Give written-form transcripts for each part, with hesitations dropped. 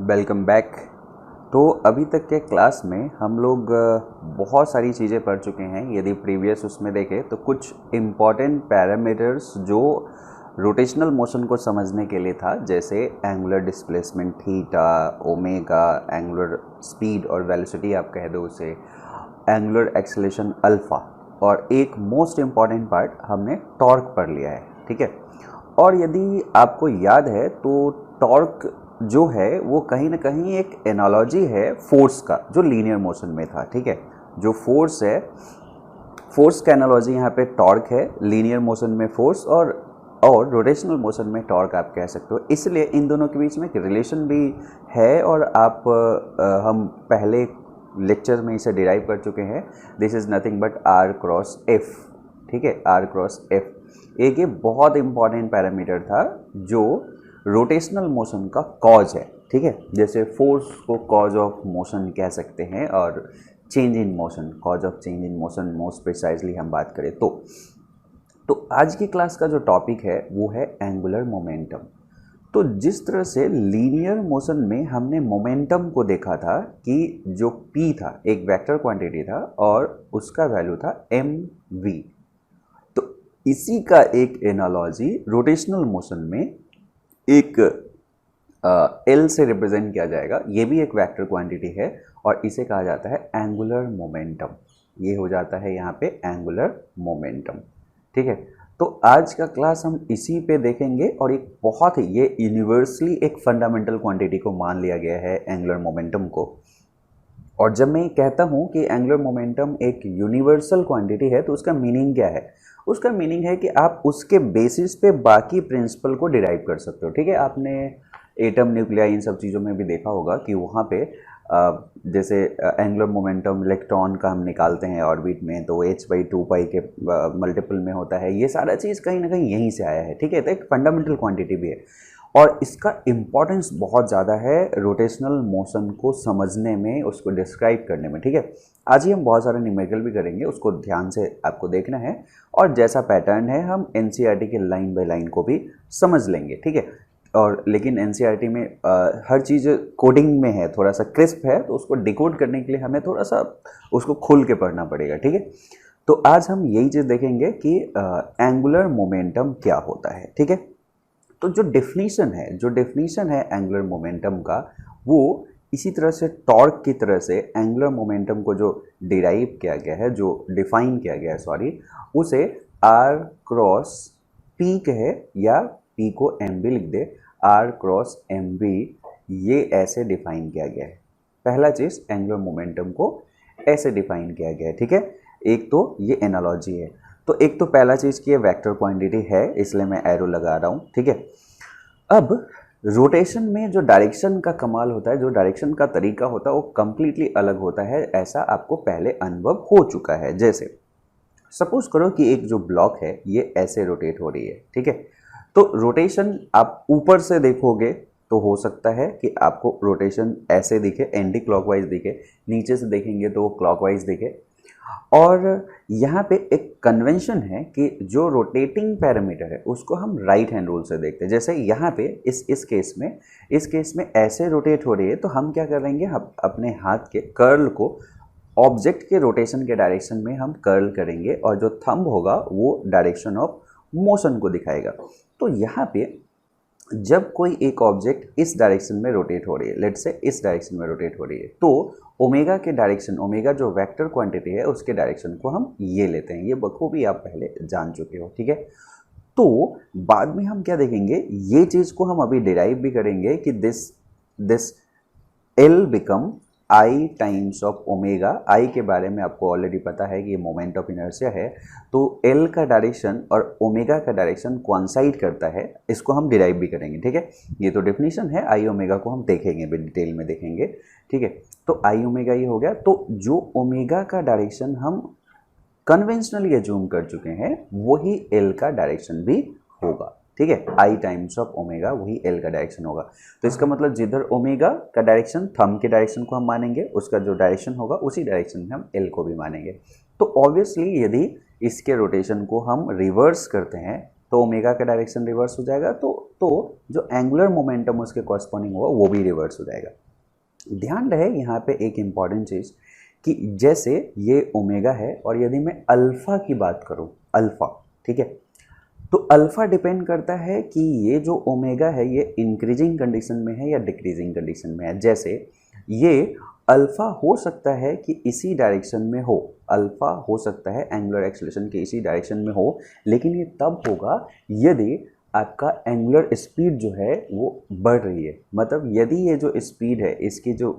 Welcome back. तो अभी तक के क्लास में हम लोग बहुत सारी चीज़ें पढ़ चुके हैं। यदि प्रीवियस उसमें देखें तो कुछ इम्पॉर्टेंट पैरामीटर्स जो रोटेशनल मोशन को समझने के लिए था, जैसे angular displacement theta, omega, angular speed और वेलोसिटी आप कह दो उसे, एंगुलर एक्सेलरेशन अल्फ़ा, और एक मोस्ट इम्पॉर्टेंट पार्ट हमने टॉर्क पढ़ लिया है। ठीक है। और यदि आपको याद है तो टॉर्क जो है वो कहीं ना कहीं एक एनालॉजी है फोर्स का, जो लीनियर मोशन में था। ठीक है। जो फोर्स है, फोर्स का एनालॉजी यहाँ पे टॉर्क है, लीनियर मोशन में फोर्स और रोटेशनल मोशन में टॉर्क आप कह सकते हो। इसलिए इन दोनों के बीच में एक रिलेशन भी है, और आप हम पहले लेक्चर में इसे डिराइव कर चुके हैं। This is nothing but r cross F. ठीक है, आर क्रॉस एफ एक ये बहुत इंपॉर्टेंट पैरामीटर था जो रोटेशनल मोशन का कॉज है। ठीक है, जैसे फोर्स को कॉज ऑफ मोशन कह सकते हैं, और change in motion, cause of change in motion most precisely हम बात करें तो आज की क्लास का जो टॉपिक है वो है एंगुलर मोमेंटम। तो जिस तरह से लीनियर मोशन में हमने मोमेंटम को देखा था कि जो p था एक वेक्टर क्वांटिटी था और उसका वैल्यू था mv, तो इसी का एक एनालॉजी रोटेशनल मोशन में एक L से रिप्रेजेंट किया जाएगा। ये भी एक वेक्टर क्वांटिटी है और इसे कहा जाता है एंगुलर मोमेंटम। ये हो जाता है यहाँ पे एंगुलर मोमेंटम। ठीक है। तो आज का क्लास हम इसी पे देखेंगे, और एक बहुत ही ये यूनिवर्सली एक फंडामेंटल क्वांटिटी को मान लिया गया है एंगुलर मोमेंटम को। और जब मैं कहता हूँ कि एंगुलर मोमेंटम एक यूनिवर्सल क्वांटिटी है तो उसका मीनिंग क्या है? उसका मीनिंग है कि आप उसके बेसिस पे बाकी प्रिंसिपल को डिराइव कर सकते हो। ठीक है, आपने एटम, न्यूक्लिया, इन सब चीज़ों में भी देखा होगा कि वहाँ पे जैसे एंगुलर मोमेंटम इलेक्ट्रॉन का हम निकालते हैं ऑर्बिट में, तो h/2 के मल्टीपल में होता है। ये सारा चीज़ कहीं ना कहीं यहीं से आया है। ठीक है, तो एक फंडामेंटल क्वांटिटी भी है और इसका इम्पॉर्टेंस बहुत ज़्यादा है रोटेशनल मोशन को समझने में, उसको डिस्क्राइब करने में। ठीक है, आज ही हम बहुत सारे न्यूमेरिकल भी करेंगे, उसको ध्यान से आपको देखना है, और जैसा पैटर्न है हम एनसीईआरटी के लाइन बाय लाइन को भी समझ लेंगे। ठीक है, और लेकिन एनसीईआरटी में हर चीज़ कोडिंग में है, थोड़ा सा क्रिस्प है, तो उसको डिकोड करने के लिए हमें थोड़ा सा उसको खोल के पढ़ना पड़ेगा। ठीक है, तो आज हम यही चीज़ देखेंगे कि एंगुलर मोमेंटम क्या होता है। ठीक है, तो जो डेफिनीशन है एंगुलर मोमेंटम का, वो इसी तरह से टॉर्क की तरह से एंगुलर मोमेंटम को जो डिराइव किया गया है, जो डिफाइन किया गया है, सॉरी, उसे आर क्रॉस पी कहे या पी को एम बी लिख दे, आर क्रॉस एम बी, ये ऐसे डिफाइन किया गया है। पहला चीज़, एंगुलर मोमेंटम को ऐसे डिफाइन किया गया है। ठीक है, एक तो ये एनालॉजी है, तो एक तो पहला चीज़ की वेक्टर क्वांटिटी है, इसलिए मैं एरो लगा रहा हूँ। ठीक है, अब रोटेशन में जो डायरेक्शन का कमाल होता है, जो डायरेक्शन का तरीका होता है, वो कंप्लीटली अलग होता है। ऐसा आपको पहले अनुभव हो चुका है। जैसे सपोज करो कि एक जो ब्लॉक है ये ऐसे रोटेट हो रही है। ठीक है, तो रोटेशन आप ऊपर से देखोगे तो हो सकता है कि आपको रोटेशन ऐसे दिखे, एंटी क्लॉकवाइज दिखे, नीचे से देखेंगे तो वो क्लॉकवाइज दिखे। और यहाँ पे एक कन्वेंशन है कि जो रोटेटिंग पैरामीटर है उसको हम राइट हैंड रूल से देखते हैं। जैसे यहाँ पे इस केस में ऐसे रोटेट हो रही है, तो हम क्या करेंगे, हम अपने हाथ के कर्ल को ऑब्जेक्ट के रोटेशन के डायरेक्शन में हम कर्ल करेंगे, और जो थंब होगा वो डायरेक्शन ऑफ मोशन को दिखाएगा। तो यहाँ पे जब कोई एक ऑब्जेक्ट इस डायरेक्शन में रोटेट हो रही है, लेट्स से इस डायरेक्शन में रोटेट हो रही है, तो ओमेगा के डायरेक्शन, ओमेगा जो वेक्टर क्वांटिटी है उसके डायरेक्शन को हम ये लेते हैं। ये बखूबी आप पहले जान चुके हो। ठीक है, तो बाद में हम क्या देखेंगे, ये चीज़ को हम अभी डिराइव भी करेंगे कि this L become I times of omega. I के बारे में आपको ऑलरेडी पता है कि ये मोमेंट ऑफ इनर्शिया है, तो एल का डायरेक्शन और ओमेगा का डायरेक्शन कोइंसाइड करता है। इसको हम डिराइव भी करेंगे। ठीक है, ये तो डेफिनेशन है, आई ओमेगा को हम देखेंगे, डिटेल में देखेंगे। ठीक है, तो आई ओमेगा ये हो गया। तो जो ओमेगा का डायरेक्शन हम कन्वेंशनली एज्यूम कर चुके हैं, वही एल का डायरेक्शन भी होगा। ठीक है, आई टाइम्स ऑफ ओमेगा वही एल का डायरेक्शन होगा। तो इसका मतलब जिधर ओमेगा का डायरेक्शन, थंब के डायरेक्शन को हम मानेंगे, उसका जो डायरेक्शन होगा उसी डायरेक्शन में हम एल को भी मानेंगे। तो ऑब्वियसली यदि इसके रोटेशन को हम रिवर्स करते हैं तो ओमेगा का डायरेक्शन रिवर्स हो जाएगा, तो जो एंगुलर मोमेंटम उसके कॉरस्पॉन्डिंग होगा वो भी रिवर्स हो जाएगा। ध्यान रहे यहाँ पे एक इम्पॉर्टेंट चीज़ कि जैसे ये ओमेगा है और यदि मैं अल्फ़ा की बात करूँ, अल्फ़ा, ठीक है, तो अल्फ़ा डिपेंड करता है कि ये जो ओमेगा है ये इंक्रीजिंग कंडीशन में है या डिक्रीजिंग कंडीशन में है। जैसे ये अल्फ़ा हो सकता है कि इसी डायरेक्शन में हो, अल्फ़ा हो सकता है एंगुलर एक्सेलरेशन के इसी डायरेक्शन में हो, लेकिन ये तब होगा यदि आपका एंगुलर स्पीड जो है वो बढ़ रही है। मतलब यदि ये जो स्पीड है, इसकी जो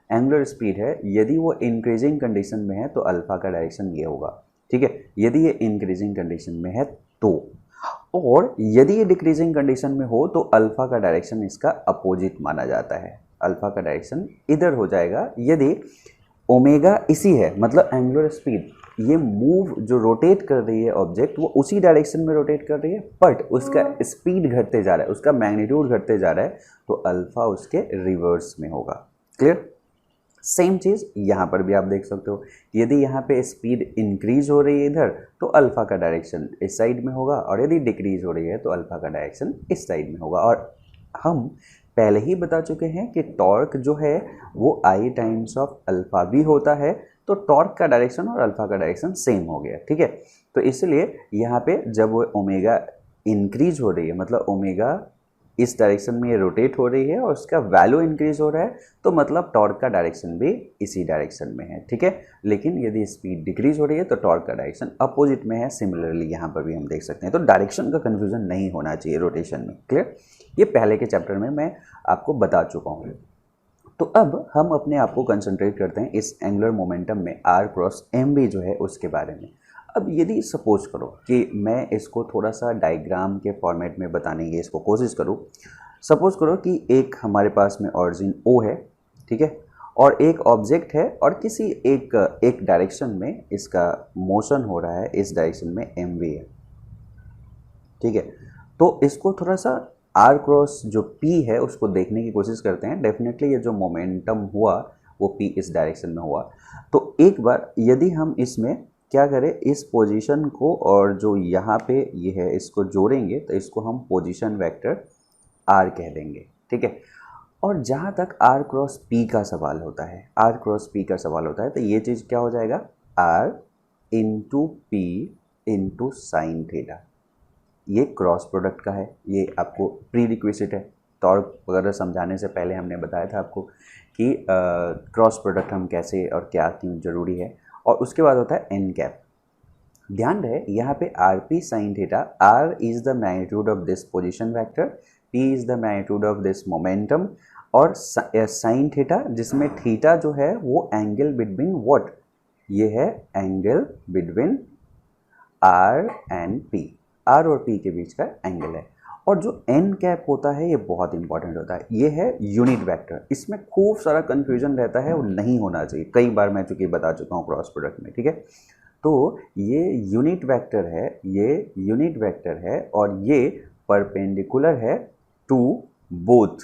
एंगुलर स्पीड है, यदि वो इंक्रीजिंग कंडीशन में है तो अल्फ़ा का डायरेक्शन ये होगा, ठीक है, यदि ये इंक्रीजिंग कंडीशन में है तो। और यदि ये डिक्रीजिंग कंडीशन में हो तो अल्फ़ा का डायरेक्शन इसका अपोजिट माना जाता है, अल्फ़ा का डायरेक्शन इधर हो जाएगा। यदि ओमेगा इसी है, मतलब एंगुलर स्पीड, ये मूव जो रोटेट कर रही है ऑब्जेक्ट वो उसी डायरेक्शन में रोटेट कर रही है, बट उसका स्पीड घटते जा रहा है, उसका मैग्नीट्यूड घटते जा रहा है, तो अल्फ़ा उसके रिवर्स में होगा। क्लियर? सेम चीज़ यहाँ पर भी आप देख सकते हो, यदि यहाँ पे स्पीड इंक्रीज हो रही है इधर तो अल्फ़ा का डायरेक्शन इस साइड में होगा, और यदि डिक्रीज हो रही है तो अल्फ़ा का डायरेक्शन इस साइड में होगा। और हम पहले ही बता चुके हैं कि टॉर्क जो है वो आई टाइम्स ऑफ अल्फ़ा भी होता है, तो टॉर्क का डायरेक्शन और अल्फ़ा का डायरेक्शन सेम हो गया, ठीक है। तो इसलिए यहाँ पे जब वो ओमेगा इंक्रीज हो रही है, मतलब ओमेगा इस डायरेक्शन में ये रोटेट हो रही है और उसका वैल्यू इंक्रीज हो रहा है, तो मतलब टॉर्क का डायरेक्शन भी इसी डायरेक्शन में है, ठीक है। लेकिन यदि स्पीड डिक्रीज हो रही है तो टॉर्क का डायरेक्शन अपोजिट में है। सिमिलरली यहाँ पर भी हम देख सकते हैं, तो डायरेक्शन का कन्फ्यूजन नहीं होना चाहिए रोटेशन में। क्लियर? ये पहले के चैप्टर में मैं आपको बता चुका हूँ। तो अब हम अपने आप को कंसंट्रेट करते हैं इस एंगुलर मोमेंटम में आर क्रॉस एम बी जो है उसके बारे में। अब यदि सपोज करो कि मैं इसको थोड़ा सा डायग्राम के फॉर्मेट में बताने की इसको कोशिश करूँ। सपोज करो कि एक हमारे पास में ऑरिजिन ओ है, ठीक है, और एक ऑब्जेक्ट है और किसी एक डायरेक्शन में इसका मोशन हो रहा है, इस डायरेक्शन में एम वी है, ठीक है। तो इसको थोड़ा सा आर क्रॉस जो पी है उसको देखने की कोशिश करते हैं। डेफिनेटली ये जो मोमेंटम हुआ वो पी इस डायरेक्शन में हुआ। तो एक बार यदि हम इसमें क्या करें, इस पोजीशन को और जो यहाँ पे ये है इसको जोड़ेंगे तो इसको हम पोजीशन वेक्टर आर कह देंगे, ठीक है। और जहाँ तक आर क्रॉस पी का सवाल होता है, आर क्रॉस पी का सवाल होता है, तो ये चीज़ क्या हो जाएगा, r into p into sine theta. ये क्रॉस प्रोडक्ट का है, ये आपको प्री रिक्विजिट है। टॉर्क वगैरह समझाने से पहले हमने बताया था आपको कि क्रॉस प्रोडक्ट हम कैसे और क्या क्यों ज़रूरी है। और उसके बाद होता है एन कैप। ध्यान रहे यहाँ पे r p sine theta, r is the magnitude of this position vector, p is the magnitude of this momentum, और साइन थीटा जिसमें थीटा जो है वो एंगल बिटवीन व्हाट, ये है angle between r and p, r और p के बीच का एंगल है। और जो एन कैप होता है ये बहुत इंपॉर्टेंट होता है, ये है यूनिट वेक्टर। इसमें खूब सारा कन्फ्यूजन रहता है, वो नहीं होना चाहिए, कई बार मैं चूँकि बता चुका हूँ क्रॉस प्रोडक्ट में, ठीक है। तो ये यूनिट वेक्टर है, ये यूनिट वेक्टर है और ये परपेंडिकुलर है टू बोथ,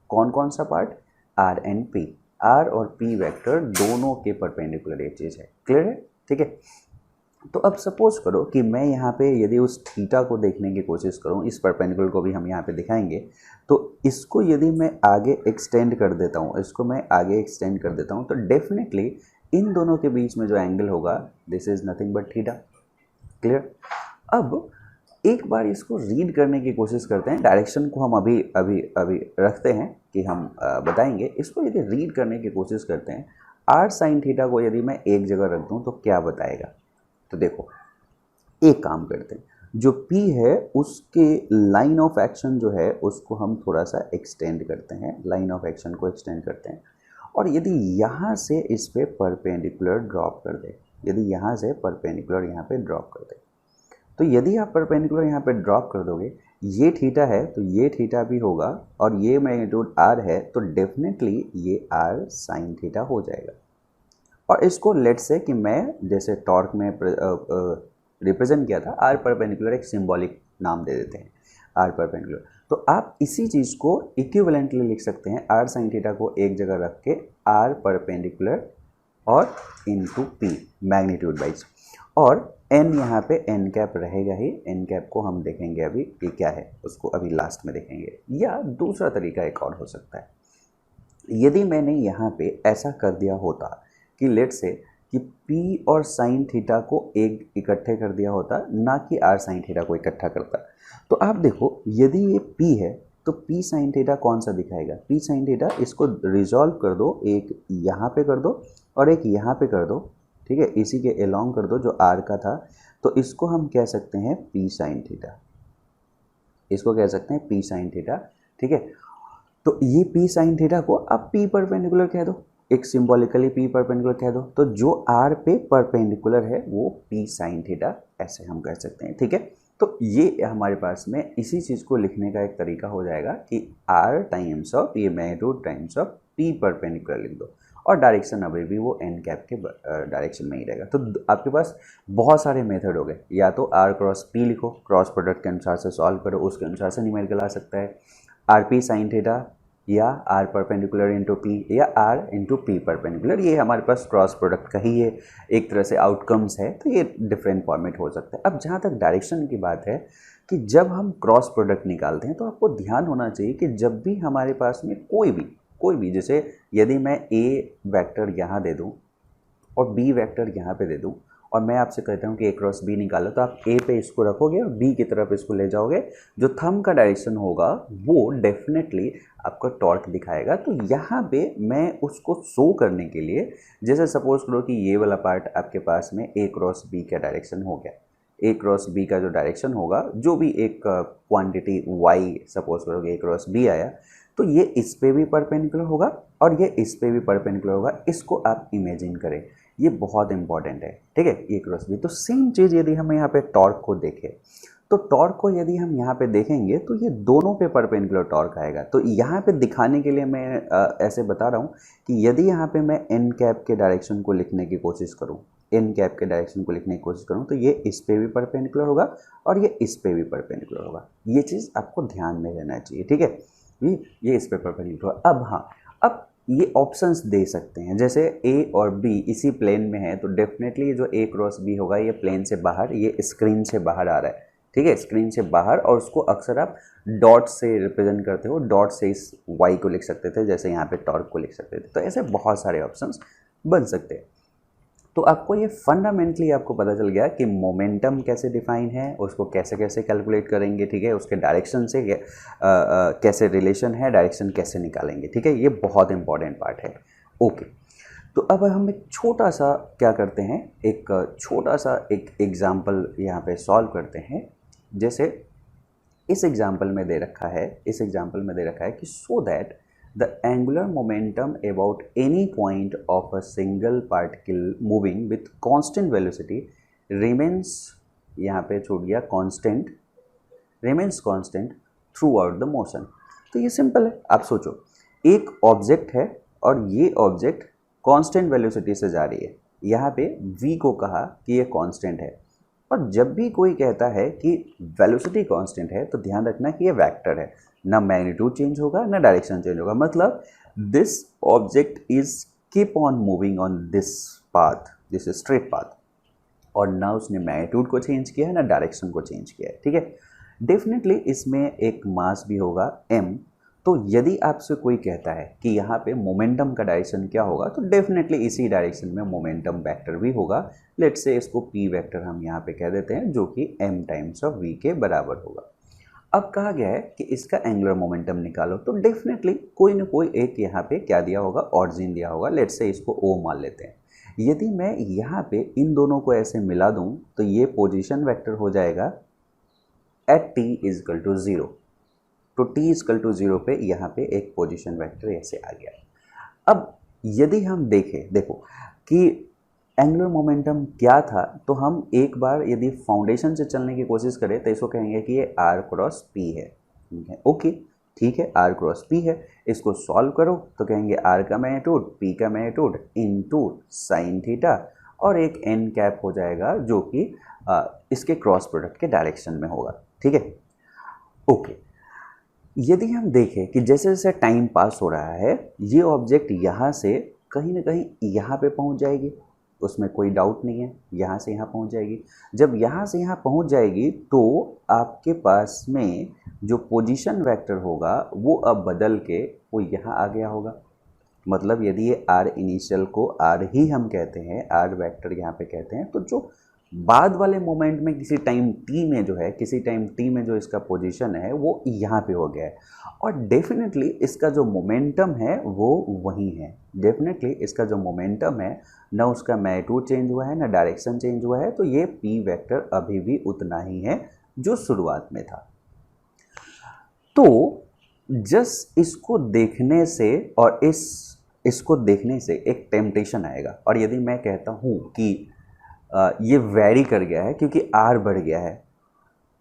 कौन कौन सा part, r and p, r और पी वेक्टर दोनों के परपेंडिकुलर ये चीज़ है। क्लियर है? ठीक है। तो अब सपोज करो कि मैं यहाँ पे यदि उस थीटा को देखने की कोशिश करूँ, इस परपेंडिकुलर को भी हम यहाँ पे दिखाएंगे, तो इसको यदि मैं आगे एक्सटेंड कर देता हूँ, इसको मैं आगे एक्सटेंड कर देता हूँ, तो डेफिनेटली इन दोनों के बीच में जो एंगल होगा this is nothing but theta. Clear? अब एक बार इसको रीड करने की कोशिश करते हैं, डायरेक्शन को हम अभी अभी अभी रखते हैं कि हम बताएंगे। इसको यदि रीड करने की कोशिश करते हैं, आर साइन थीटा को यदि मैं एक जगह रख दूँ तो क्या बताएगा। तो देखो एक काम करते हैं, जो P है उसके लाइन ऑफ एक्शन जो है उसको हम थोड़ा सा एक्सटेंड करते हैं, लाइन ऑफ एक्शन को एक्सटेंड करते हैं, और यदि यहाँ से इस पे परपेंडिकुलर ड्रॉप कर दे, यदि यहाँ से परपेंडिकुलर यहाँ पे ड्रॉप कर दे, तो यदि आप परपेंडिकुलर यहाँ पे ड्रॉप कर दोगे, ये थीटा है तो ये थीटा भी होगा, और ये मैग्नीट्यूड R है तो डेफिनेटली ये R साइन थीटा हो जाएगा। और इसको लेट से कि मैं जैसे टॉर्क में रिप्रेजेंट किया था, आर परपेंडिकुलर एक सिंबॉलिक नाम दे देते हैं, आर परपेंडिकुलर। तो आप इसी चीज़ को इक्विवेलेंटली लिख सकते हैं, आर साइन थीटा को एक जगह रख के आर परपेंडिकुलर और इनटू पी मैग्नीट्यूड वाइज। और एन यहाँ पे एन कैप रहेगा ही, एन कैप को हम देखेंगे अभी कि क्या है, उसको अभी लास्ट में देखेंगे। या दूसरा तरीका एक और हो सकता है, यदि मैंने यहाँ पे ऐसा कर दिया होता कि लेट से कि p और साइन थीटा को एक इकट्ठे कर दिया होता, ना कि r साइन थीटा को इकट्ठा करता। तो आप देखो यदि ये p है तो p साइन थीटा कौन सा दिखाएगा, p साइन थीटा, इसको रिजॉल्व कर दो, एक यहाँ पे कर दो और एक यहाँ पे कर दो, ठीक है, इसी के अलोंग कर दो जो r का था, तो इसको हम कह सकते हैं p साइन थीटा, इसको कह सकते हैं p साइन थीटा, ठीक है। तो ये p साइन थीटा को आप p परपेंडिकुलर कह दो, एक सिंबॉलिकली p परपेंडिकुलर कह दो, तो जो r पे परपेंडिकुलर है वो p साइन थीटा, ऐसे हम कह सकते हैं, ठीक है। तो ये हमारे पास में इसी चीज़ को लिखने का एक तरीका हो जाएगा कि r टाइम्स ऑफ ये magnitude times of p perpendicular लिख दो, और डायरेक्शन अभी भी वो एन कैप के डायरेक्शन में ही रहेगा। तो आपके पास बहुत सारे मेथड हो गए, या तो r क्रॉस p लिखो, क्रॉस प्रोडक्ट के अनुसार से सॉल्व करो, उसके अनुसार से न्यूमेरिकल आ सकता है, आर पी साइन थीटा या r परपेंडिकुलर इंटू पी या r इंटू पी परपेंडिकुलर, ये हमारे पास क्रॉस प्रोडक्ट का ही ये एक तरह से आउटकम्स है, तो ये डिफरेंट फॉर्मेट हो सकता है। अब जहाँ तक डायरेक्शन की बात है कि जब हम क्रॉस प्रोडक्ट निकालते हैं तो आपको ध्यान होना चाहिए कि जब भी हमारे पास में कोई भी जैसे यदि मैं a वेक्टर यहाँ दे दूँ और b वेक्टर यहाँ पे दे दूँ और मैं आपसे कहता हूँ कि a क्रॉस b निकालो, तो आप a पे इसको रखोगे और b की तरफ इसको ले जाओगे, जो थंब का डायरेक्शन होगा वो डेफिनेटली आपका टॉर्क दिखाएगा। तो यहाँ पे मैं उसको शो करने के लिए, जैसे सपोज करो कि ये वाला पार्ट आपके पास में a क्रॉस b का डायरेक्शन हो गया, a क्रॉस b का जो डायरेक्शन होगा, जो भी एक क्वांटिटी y सपोज करो कि a क्रॉस b आया, तो ये इस पे भी परपेंडिकुलर होगा और ये इस पे भी परपेंडिकुलर होगा, इसको आप इमेजिन करें, ये बहुत इंपॉर्टेंट है, ठीक है, ये क्रॉस बी। तो सेम चीज़ यदि हम यहाँ पे टॉर्क को देखें, तो टॉर्क को यदि हम यहाँ पे देखेंगे तो ये दोनों पे परपेंडिकुलर टॉर्क आएगा। तो यहाँ पे दिखाने के लिए मैं ऐसे बता रहा हूँ कि यदि यहाँ पे मैं एन कैप के डायरेक्शन को लिखने की कोशिश करूँ, एन कैप के डायरेक्शन को लिखने की कोशिश करूँ, तो ये इस पे भी परपेंडिकुलर होगा और ये इस पे भी परपेंडिकुलर होगा, ये चीज़ आपको ध्यान में रहना चाहिए, ठीक है, ये इस पे परपेंडिकुलर। अब हाँ, अब ये ऑप्शंस दे सकते हैं, जैसे a और b इसी प्लेन में है, तो डेफिनेटली जो a क्रॉस b होगा ये प्लेन से बाहर, ये स्क्रीन से बाहर आ रहा है, ठीक है, स्क्रीन से बाहर, और उसको अक्सर आप डॉट से रिप्रेजेंट करते हो, डॉट से इस y को लिख सकते थे, जैसे यहाँ पे टॉर्क को लिख सकते थे। तो ऐसे बहुत सारे ऑप्शंस बन सकते हैं। तो आपको ये फंडामेंटली आपको पता चल गया कि मोमेंटम कैसे डिफाइन है, उसको कैसे कैसे कैलकुलेट करेंगे, ठीक है, उसके डायरेक्शन से कैसे रिलेशन है, डायरेक्शन कैसे निकालेंगे, ठीक है, ये बहुत इंपॉर्टेंट पार्ट है। ओके, तो अब हम एक छोटा सा क्या करते हैं, एक छोटा सा एक एग्जाम्पल यहाँ पे सॉल्व करते हैं। जैसे इस एग्जाम्पल में दे रखा है, इस एग्जाम्पल में दे रखा है कि so that the angular momentum about any point of a single particle moving with constant velocity remains, यहाँ पे छूट गया constant, remains constant throughout the motion। तो ये सिंपल है, आप सोचो एक ऑब्जेक्ट है और ये ऑब्जेक्ट कांस्टेंट वेलोसिटी से जा रही है, यहाँ पे v को कहा कि ये कांस्टेंट है, और जब भी कोई कहता है कि वेलोसिटी कांस्टेंट है तो ध्यान रखना कि ये वेक्टर है, ना मैग्नीट्यूड चेंज होगा ना डायरेक्शन चेंज होगा, मतलब this object is keep on moving on this path, this straight path, और ना उसने मैग्नीट्यूड को चेंज किया है ना डायरेक्शन को चेंज किया है, ठीक है। डेफिनेटली इसमें एक मास भी होगा m। तो यदि आपसे कोई कहता है कि यहाँ पे मोमेंटम का डायरेक्शन क्या होगा, तो डेफिनेटली इसी डायरेक्शन में मोमेंटम वेक्टर भी होगा। लेट्स से इसको p वेक्टर हम यहाँ पे कह देते हैं, जो कि m टाइम्स ऑफ v के बराबर होगा। अब कहा गया है कि इसका एंगुलर मोमेंटम निकालो, तो डेफिनेटली कोई ना कोई एक यहाँ पे क्या दिया होगा, ऑरिजिन दिया होगा, लेट्स से इसको O मान लेते हैं। यदि मैं यहाँ पे इन दोनों को ऐसे मिला दूँ तो ये पोजीशन वेक्टर हो जाएगा एट t इजकल टू 0। तो t इजकल टू 0 पे यहाँ पे एक पोजीशन वेक्टर ऐसे आ गया। अब यदि हम देखें, देखो कि एंगुलर मोमेंटम क्या था, तो हम एक बार यदि फाउंडेशन से चलने की कोशिश करें तो इसको कहेंगे कि ये r क्रॉस p है, ओके, ठीक है, r क्रॉस p है। इसको सॉल्व करो तो कहेंगे r का मैग्नीट्यूड p का मैग्नीट्यूड इनटू साइन थीटा, और एक n कैप हो जाएगा जो कि इसके क्रॉस प्रोडक्ट के डायरेक्शन में होगा, ठीक है, ओके। यदि हम देखें कि जैसे जैसे टाइम पास हो रहा है, ये ऑब्जेक्ट यहाँ से कहीं ना कहीं यहाँ पे पहुँच जाएगी, उसमें कोई डाउट नहीं है, यहाँ से यहाँ पहुँच जाएगी। जब यहाँ से यहाँ पहुँच जाएगी तो आपके पास में जो पोजीशन वेक्टर होगा वो अब बदल के वो यहाँ आ गया होगा। मतलब यदि ये आर इनिशियल को आर ही हम कहते हैं, आर वेक्टर यहाँ पे कहते हैं, तो जो बाद वाले मोमेंट में किसी टाइम टी में जो है, किसी टाइम टी में जो इसका पोजीशन है वो यहाँ पे हो गया है, और डेफिनेटली इसका जो मोमेंटम है वो वही है। डेफिनेटली इसका जो मोमेंटम है, ना उसका मैग्नीट्यूड चेंज हुआ है ना डायरेक्शन चेंज हुआ है, तो ये पी वेक्टर अभी भी उतना ही है जो शुरुआत में था। तो जस्ट इसको देखने से और इसको देखने से एक टेम्पटेशन आएगा, और यदि मैं कहता हूँ कि ये वेरी कर गया है क्योंकि आर बढ़ गया है,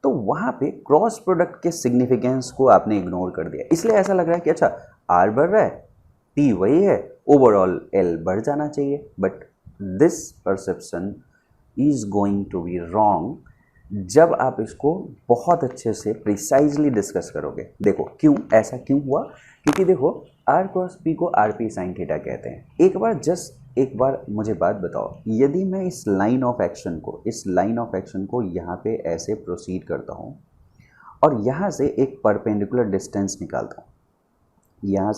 तो वहाँ पे क्रॉस प्रोडक्ट के सिग्निफिकेंस को आपने इग्नोर कर दिया, इसलिए ऐसा लग रहा है कि अच्छा आर बढ़ रहा है, पी वही है, ओवरऑल एल बढ़ जाना चाहिए। But this perception is going to be wrong जब आप इसको बहुत अच्छे से प्रिसाइजली डिस्कस करोगे। देखो क्यों ऐसा क्यों हुआ, क्योंकि देखो आर क्रॉस पी को आर पी साइन थीटा कहते हैं। एक बार मुझे बात बताओ, यदि मैं इस लाइन ऑफ एक्शन को यहाँ पे ऐसे प्रोसीड करता हूँ और यहाँ से एक परपेंडिकुलर डिस्टेंस निकालता हूँ, यहाँ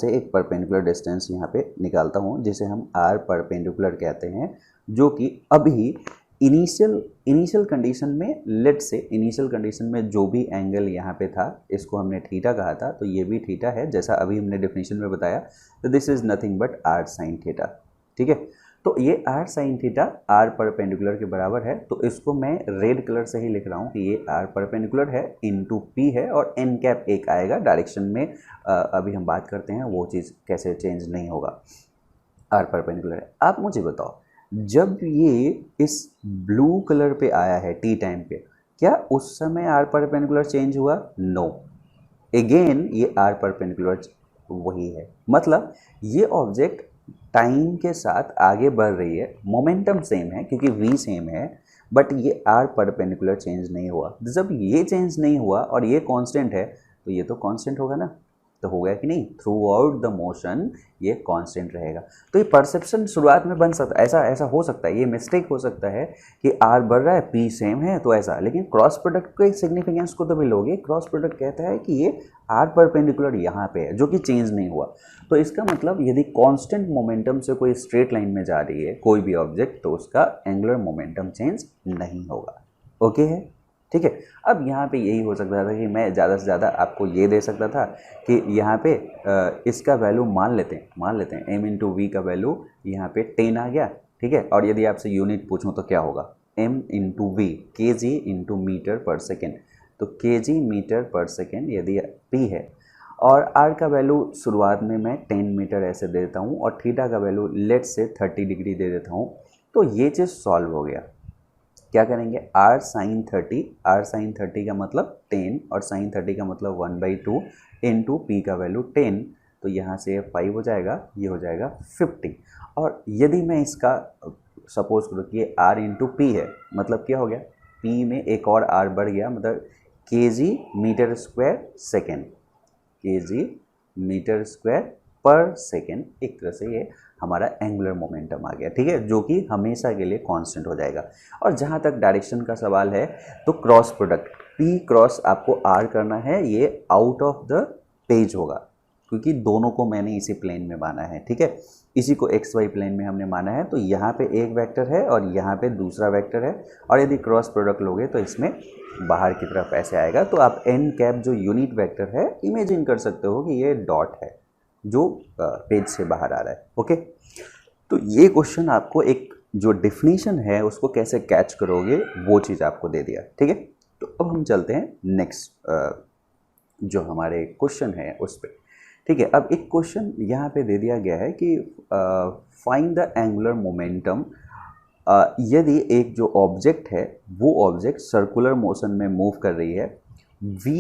पे निकालता हूँ जिसे हम आर परपेंडिकुलर कहते हैं, जो कि अभी इनिशियल कंडीशन में, लेट से इनिशियल कंडीशन में जो भी एंगल यहाँ पे था इसको हमने थीटा कहा था, तो ये भी थीटा है जैसा अभी हमने डेफिनेशन में बताया। तो this is nothing but r sine theta, ठीक है। तो ये r sine theta r perpendicular के बराबर है, तो इसको मैं रेड कलर से ही लिख रहा हूँ कि ये आर परपेंडिकुलर है इनटू पी है, और एन कैप एक आएगा डायरेक्शन में, अभी हम बात करते हैं वो चीज़ कैसे चेंज नहीं होगा, आर परपेंडिकुलर है। आप मुझे बताओ, जब ये इस ब्लू कलर पे आया है टी टाइम पे, क्या उस समय आर परपेंडिकुलर चेंज हुआ? नो, अगेन ये आर परपेंडिकुलर वही है। मतलब ये ऑब्जेक्ट टाइम के साथ आगे बढ़ रही है, मोमेंटम सेम है क्योंकि v सेम है, बट ये आर परपेंडिकुलर चेंज नहीं हुआ। जब ये चेंज नहीं हुआ और ये कांस्टेंट है, तो ये तो कांस्टेंट होगा ना, तो हो गया कि नहीं, थ्रू आउट द मोशन ये कांस्टेंट रहेगा। तो ये परसेप्शन शुरुआत में बन सकता है, ऐसा हो सकता है, ये मिस्टेक हो सकता है कि आर बढ़ रहा है पी सेम है तो ऐसा, लेकिन क्रॉस प्रोडक्ट के सिग्निफिकेंस को तो भी लोगे। क्रॉस प्रोडक्ट कहता है कि ये आर परपेंडिकुलर यहाँ पे है जो कि चेंज नहीं हुआ, तो इसका मतलब यदि कांस्टेंट मोमेंटम से कोई स्ट्रेट लाइन में जा रही है कोई भी ऑब्जेक्ट, तो उसका एंगुलर मोमेंटम चेंज नहीं होगा। ओके है, ठीक है। अब यहाँ पे यही हो सकता था कि मैं ज़्यादा से ज़्यादा आपको ये दे सकता था कि यहाँ पे इसका वैल्यू मान लेते हैं m इंटू वी का वैल्यू यहाँ पे 10 आ गया, ठीक है। और यदि आपसे यूनिट पूछूं तो क्या होगा, m इंटू वी, के जी इंटू मीटर पर सेकेंड, तो के जी मीटर पर सेकेंड यदि p है, और r का वैल्यू शुरुआत में मैं 10 मीटर ऐसे दे देता हूँ, और थीटा का वैल्यू लेट से 30 डिग्री दे देता हूँ, तो ये चीज़ सॉल्व हो गया। क्या करेंगे, r साइन 30 का मतलब 10 और साइन 30 का मतलब 1/2 इंटू पी का वैल्यू 10, तो यहाँ से 5 हो जाएगा, ये हो जाएगा 50। और यदि मैं इसका सपोज करूँ कि ये r इंटू पी है, मतलब क्या हो गया, p में एक और r बढ़ गया, मतलब kg metre square second, kg metre square पर सेकेंड, एक तरह से ये हमारा एंगुलर मोमेंटम आ गया, ठीक है, जो कि हमेशा के लिए कांस्टेंट हो जाएगा। और जहाँ तक डायरेक्शन का सवाल है, तो क्रॉस प्रोडक्ट P क्रॉस आपको R करना है, ये आउट ऑफ द पेज होगा क्योंकि दोनों को मैंने इसी प्लेन में माना है, ठीक है, इसी को XY प्लेन में हमने माना है। तो यहाँ पे एक वेक्टर है और यहाँ पे दूसरा वेक्टर है, और यदि क्रॉस प्रोडक्ट लोगे तो इसमें बाहर की तरफ ऐसे आएगा। तो आप n कैप जो यूनिट वेक्टर है इमेजिन कर सकते हो कि ये डॉट है जो पेज से बाहर आ रहा है। ओके, तो ये क्वेश्चन आपको एक जो डिफिनीशन है उसको कैसे कैच करोगे वो चीज़ आपको दे दिया, ठीक है। तो अब हम चलते हैं नेक्स्ट जो हमारे क्वेश्चन है उस पर, ठीक है। अब एक क्वेश्चन यहाँ पे दे दिया गया है कि फाइंड द एंगुलर मोमेंटम, यदि एक जो ऑब्जेक्ट है वो ऑब्जेक्ट सर्कुलर मोशन में मूव कर रही है, v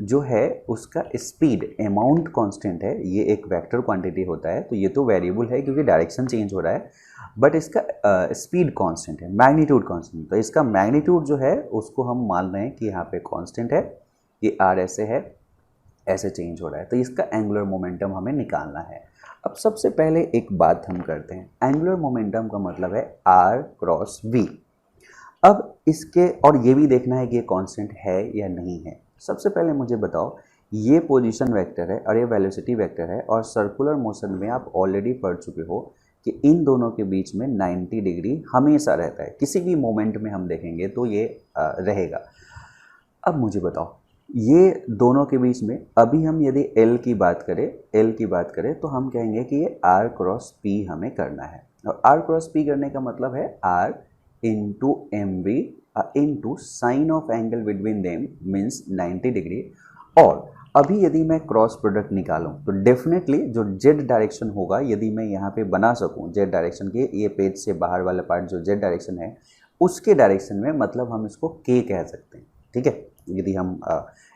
जो है उसका स्पीड अमाउंट कांस्टेंट है, ये एक वेक्टर क्वांटिटी होता है, तो ये तो वेरिएबल है क्योंकि डायरेक्शन चेंज हो रहा है, बट इसका स्पीड कांस्टेंट है, मैग्नीट्यूड कांस्टेंट, तो इसका मैग्नीट्यूड जो है उसको हम मान रहे हैं कि यहाँ पे कांस्टेंट है, ये r ऐसे है, ऐसे चेंज हो रहा है, तो इसका एंगुलर मोमेंटम हमें निकालना है। अब सबसे पहले एक बात हम करते हैं, एंगुलर मोमेंटम का मतलब है r क्रॉस v। अब इसके और ये भी देखना है कि ये कांस्टेंट है या नहीं है। सबसे पहले मुझे बताओ, ये पोजीशन वेक्टर है और ये वेलोसिटी वेक्टर है, और सर्कुलर मोशन में आप ऑलरेडी पढ़ चुके हो कि इन दोनों के बीच में 90 डिग्री हमेशा रहता है, किसी भी मोमेंट में हम देखेंगे तो ये रहेगा। अब मुझे बताओ, ये दोनों के बीच में अभी हम यदि L की बात करें तो हम कहेंगे कि ये R क्रॉस P हमें करना है, और R क्रॉस P करने का मतलब है R into MV into sine of angle between them means 90 degree. और अभी यदि मैं क्रॉस प्रोडक्ट निकालूं तो डेफिनेटली जो जेड डायरेक्शन होगा, यदि मैं यहाँ पे बना सकूं जेड डायरेक्शन के, ये पेज से बाहर वाला पार्ट जो जेड डायरेक्शन है उसके डायरेक्शन में, मतलब हम इसको के कह सकते हैं, ठीक है। यदि हम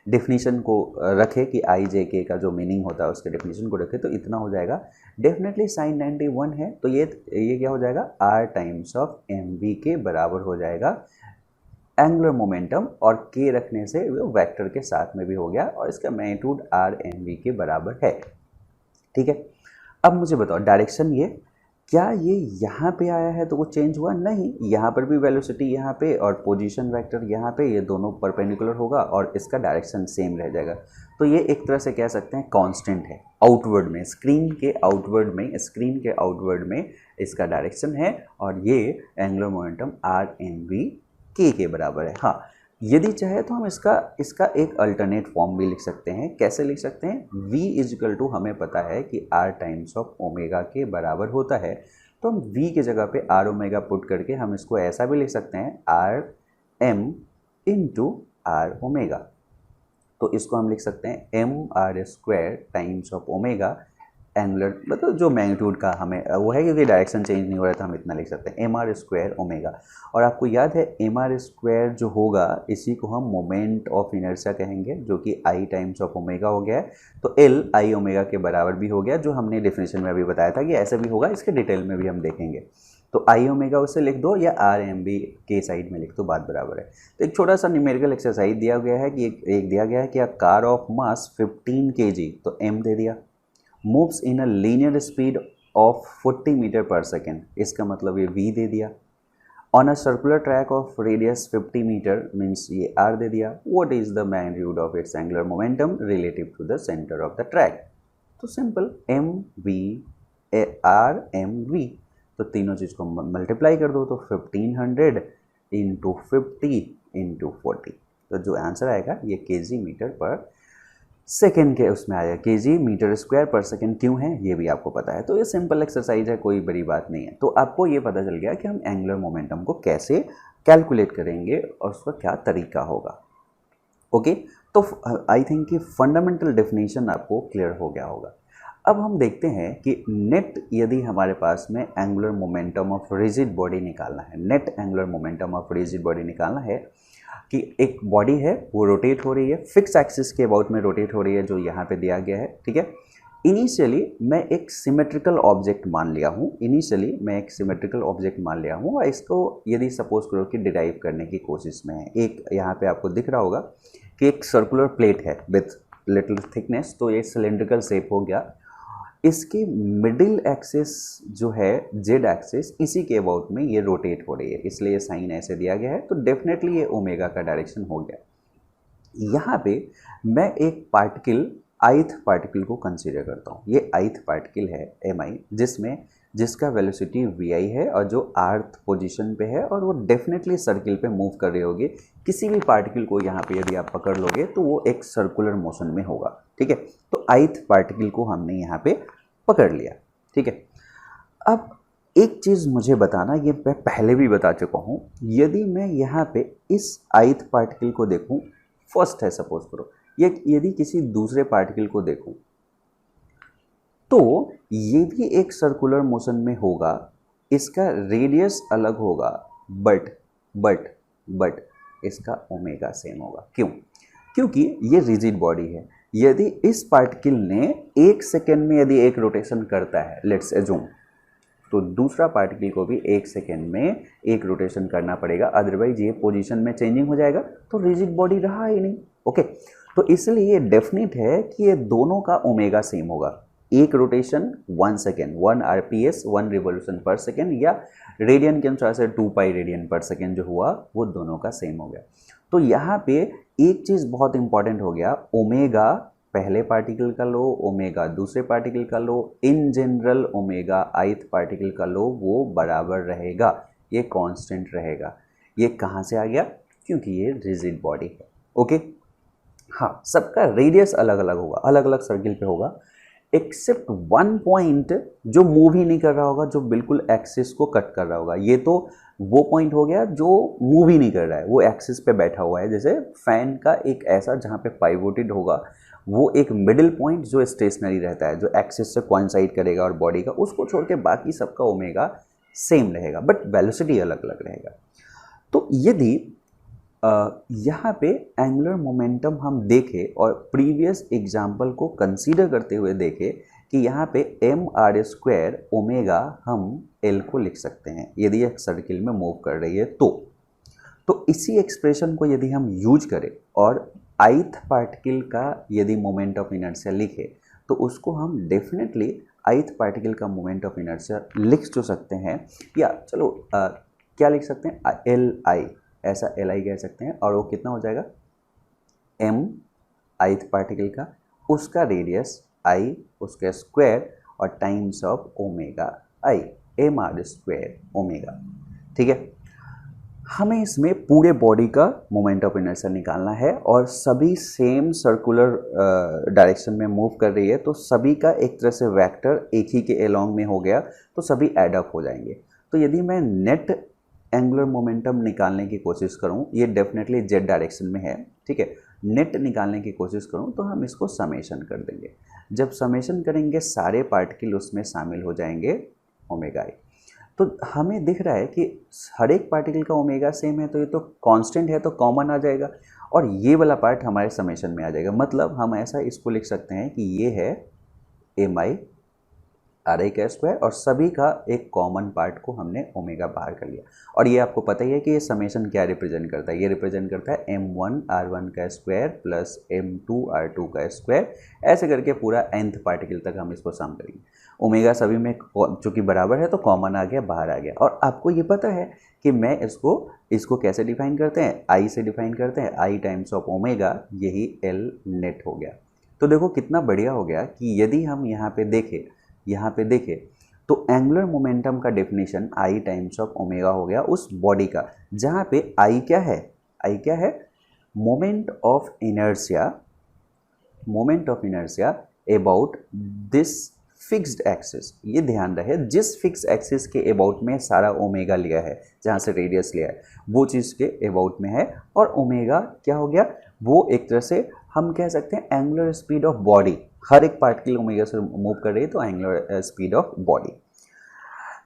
डेफिनेशन को रखें कि आई जे के का जो मीनिंग होता है उसके डेफिनेशन को रखें तो इतना हो जाएगा। डेफिनेटली साइन 91 है तो ये क्या हो जाएगा, r times of m v के बराबर हो जाएगा एंगुलर मोमेंटम, और के रखने से वो वेक्टर के साथ में भी हो गया, और इसका मैग्नीट्यूड आर एम वी के बराबर है, ठीक है। अब मुझे बताओ डायरेक्शन, ये क्या ये यहाँ पे आया है तो वो चेंज हुआ नहीं, यहाँ पर भी वेलोसिटी यहाँ पे और पोजीशन वेक्टर यहाँ पे, ये दोनों परपेंडिकुलर होगा और इसका डायरेक्शन सेम रह जाएगा। तो ये एक तरह से कह सकते हैं कांस्टेंट है, आउटवर्ड में स्क्रीन के आउटवर्ड में इसका डायरेक्शन है, और ये angular momentum r m v के बराबर है। हाँ, यदि चाहे तो हम इसका एक अल्टरनेट फॉर्म भी लिख सकते हैं। कैसे लिख सकते हैं, v इजिकल टू हमें पता है कि r टाइम्स ऑफ ओमेगा के बराबर होता है, तो हम v की जगह पे r ओमेगा पुट करके हम इसको ऐसा भी लिख सकते हैं r m into r omega. तो इसको हम लिख सकते हैं m r square times of omega, angular मतलब जो मैग्नीट्यूड का हमें वो है, क्योंकि डायरेक्शन चेंज नहीं हो रहा था हम इतना लिख सकते हैं एम आर स्क्वायर ओमेगा। और आपको याद है एम आर स्क्वायर जो होगा इसी को हम मोमेंट ऑफ इनर्शिया कहेंगे, जो कि आई टाइम्स ऑफ ओमेगा हो गया है। तो एल आई ओमेगा के बराबर भी हो गया, जो हमने डेफिनेशन में अभी बताया था कि ऐसे भी होगा, इसके डिटेल में भी हम देखेंगे। तो आई ओमेगा उसे लिख दो या आर एम बी के साइड में लिख दो, बात बराबर है। तो एक छोटा सा न्यूमेरिकल एक्सरसाइज दिया गया है कि एक दिया गया है कि कार ऑफ मास 15 kg, तो एम दे दिया, moves in a linear speed of 40 metre per second, इसका मतलब ये v दे दिया। on a circular track of radius 50 metre means ये r दे दिया। what is the magnitude of its angular momentum relative to the center of the track? तो simple m v r m v, तो तीनों चीज़ को multiply कर दो तो 1500 इंटू 50 इंटू 40, तो जो आंसर आएगा ये kg मीटर पर सेकेंड के उसमें आया, केजी मीटर स्क्वायर पर सेकेंड क्यों है ये भी आपको पता है। तो ये सिंपल एक्सरसाइज है, कोई बड़ी बात नहीं है। तो आपको ये पता चल गया कि हम एंगुलर मोमेंटम को कैसे कैलकुलेट करेंगे और उसका क्या तरीका होगा। ओके, तो आई थिंक कि फंडामेंटल डेफिनेशन आपको क्लियर हो गया होगा। अब हम देखते हैं कि नेट यदि हमारे पास में angular momentum of rigid body निकालना है, net angular momentum of rigid body निकालना है कि एक बॉडी है वो रोटेट हो रही है, फिक्स एक्सिस के अबाउट में रोटेट हो रही है, जो यहाँ पे दिया गया है, ठीक है। इनिशियली मैं एक सिमेट्रिकल ऑब्जेक्ट मान लिया हूँ और इसको यदि सपोज करो कि डिराइव करने की कोशिश में है। एक यहाँ पे आपको दिख रहा होगा कि एक सर्कुलर प्लेट है विथ लिटिल थिकनेस, तो ये सिलेंड्रिकल शेप हो गया। इसकी मिडिल एक्सिस जो है जेड एक्सिस, इसी के अबाउट में ये रोटेट हो रही है, इसलिए ये साइन ऐसे दिया गया है। तो डेफिनेटली ये ओमेगा का डायरेक्शन हो गया। यहाँ पे मैं एक पार्टिकल ith पार्टिकल को कंसीडर करता हूँ। ये ith पार्टिकल है mi, जिसका वेलोसिटी vi है और जो अर्थ पोजीशन पे है, और वो डेफिनेटली सर्किल पे मूव कर रही होगी। किसी भी पार्टिकल को यहाँ पे यदि आप पकड़ लोगे तो वो एक सर्कुलर मोशन में होगा, ठीक है। तो ith पार्टिकल को हमने यहाँ पे पकड़ लिया, ठीक है। अब एक चीज़ मुझे बताना, ये मैं पहले भी बता चुका हूँ, यदि मैं यहाँ पे इस ith पार्टिकल को देखूँ, फर्स्ट है सपोज करो, ये यदि किसी दूसरे पार्टिकल को देखूँ तो ये भी एक सर्कुलर मोशन में होगा, इसका रेडियस अलग होगा, बट इसका ओमेगा सेम होगा। क्यों? क्योंकि ये रिजिड बॉडी है। यदि इस पार्टिकल ने एक सेकेंड में यदि एक रोटेशन करता है, लेट्स एज्यूम, तो दूसरा पार्टिकल को भी एक सेकेंड में एक रोटेशन करना पड़ेगा, अदरवाइज ये पोजीशन में चेंजिंग हो जाएगा, तो रिजिड बॉडी रहा ही नहीं। ओके, तो इसलिए ये डेफिनेट है कि ये दोनों का ओमेगा सेम होगा। एक rotation 1 second, 1 RPS, 1 revolution per second, या रेडियन के अनुसार से 2 पाई रेडियन पर सेकेंड जो हुआ वो दोनों का सेम हो गया। तो यहाँ पे एक चीज़ बहुत इंपॉर्टेंट हो गया, ओमेगा पहले पार्टिकल का लो, ओमेगा दूसरे पार्टिकल का लो, in general omega ith particle का लो वो बराबर रहेगा, ये कांस्टेंट रहेगा। ये कहाँ से आ गया? क्योंकि ये रिजिड बॉडी है। ओके, हाँ, सबका रेडियस अलग अलग होगा, अलग अलग सर्किल पे होगा, एक्सेप्ट वन पॉइंट जो मूव ही नहीं कर रहा होगा, जो बिल्कुल एक्सिस को कट कर रहा होगा। ये तो वो पॉइंट हो गया जो मूव ही नहीं कर रहा है, वो एक्सिस पे बैठा हुआ है। जैसे फैन का एक ऐसा जहाँ पे पाइवोटेड होगा, वो एक मिडिल पॉइंट जो स्टेशनरी रहता है, जो एक्सिस से कोइंसाइड करेगा और बॉडी का, उसको छोड़ के बाकी सबका ओमेगा सेम रहेगा, बट वेलोसिटी अलग अलग रहेगा। तो यदि यहाँ पे एंगुलर मोमेंटम हम देखें और प्रीवियस एग्जाम्पल को कंसीडर करते हुए देखें कि यहाँ पे एम आर स्क्वायर ओमेगा हम एल को लिख सकते हैं यदि एक सर्किल में मूव कर रही है तो इसी एक्सप्रेशन को यदि हम यूज करें और ith पार्टिकल का यदि मोमेंट ऑफ इनर्शिया लिखे तो उसको हम डेफिनेटली ith पार्टिकल का मोमेंट ऑफ इनर्शिया लिख तो सकते हैं, या चलो क्या लिख सकते हैं, एल आई, ऐसा एल आई कह सकते हैं। और वो कितना हो जाएगा, एम ith पार्टिकल का, उसका रेडियस आई, उसका स्क्वायर और times of omega I, M R square omega. ठीक है, हमें इसमें पूरे बॉडी का मोमेंट ऑफ इनर्शिया निकालना है और सभी सेम सर्कुलर डायरेक्शन में मूव कर रही है, तो सभी का एक तरह से वेक्टर एक ही के अलोंग में हो गया, तो सभी एड अप हो जाएंगे। तो यदि मैं नेट एंगुलर मोमेंटम निकालने की कोशिश करूं, ये डेफिनेटली जेड डायरेक्शन में है, ठीक है, नेट निकालने की कोशिश करूं तो हम इसको समेशन कर देंगे। जब समेशन करेंगे सारे पार्टिकल उसमें शामिल हो जाएंगे ओमेगा आई। तो हमें दिख रहा है कि हर एक पार्टिकल का ओमेगा सेम है, तो ये तो कांस्टेंट है, तो कॉमन आ जाएगा और ये वाला पार्ट हमारे समेशन में आ जाएगा। मतलब हम ऐसा इसको लिख सकते हैं कि ये है एम आई आर आई का स्क्वायर और सभी का एक कॉमन पार्ट को हमने ओमेगा बाहर कर लिया। और ये आपको पता ही है कि ये समेशन क्या रिप्रेजेंट करता है, ये रिप्रेजेंट करता है m1 r1 का स्क्वायर प्लस m2 r2 का स्क्वायर, ऐसे करके पूरा nth पार्टिकल तक हम इसको सम करेंगे। ओमेगा सभी में चूँकि बराबर है तो कॉमन आ गया, बाहर आ गया। और आपको ये पता है कि मैं इसको कैसे डिफाइन करते हैं, आई से डिफाइन करते हैं, आई टाइम्स ऑफ ओमेगा, यही एल नेट हो गया। तो देखो कितना बढ़िया हो गया कि यदि हम यहाँ पे देखें तो एंगुलर मोमेंटम का definition I times of omega हो गया उस बॉडी का, जहाँ पे आई क्या है, moment of inertia about this fixed axis. ये ध्यान रहे, जिस फिक्स एक्सिस के अबाउट में सारा ओमेगा लिया है, जहाँ से रेडियस लिया है, वो चीज़ के अबाउट में है। और ओमेगा क्या हो गया, वो एक तरह से हम कह सकते हैं एंगुलर स्पीड ऑफ बॉडी, हर एक पार्टिकल ओमेगा से मूव कर रही है तो एंगुलर स्पीड ऑफ बॉडी।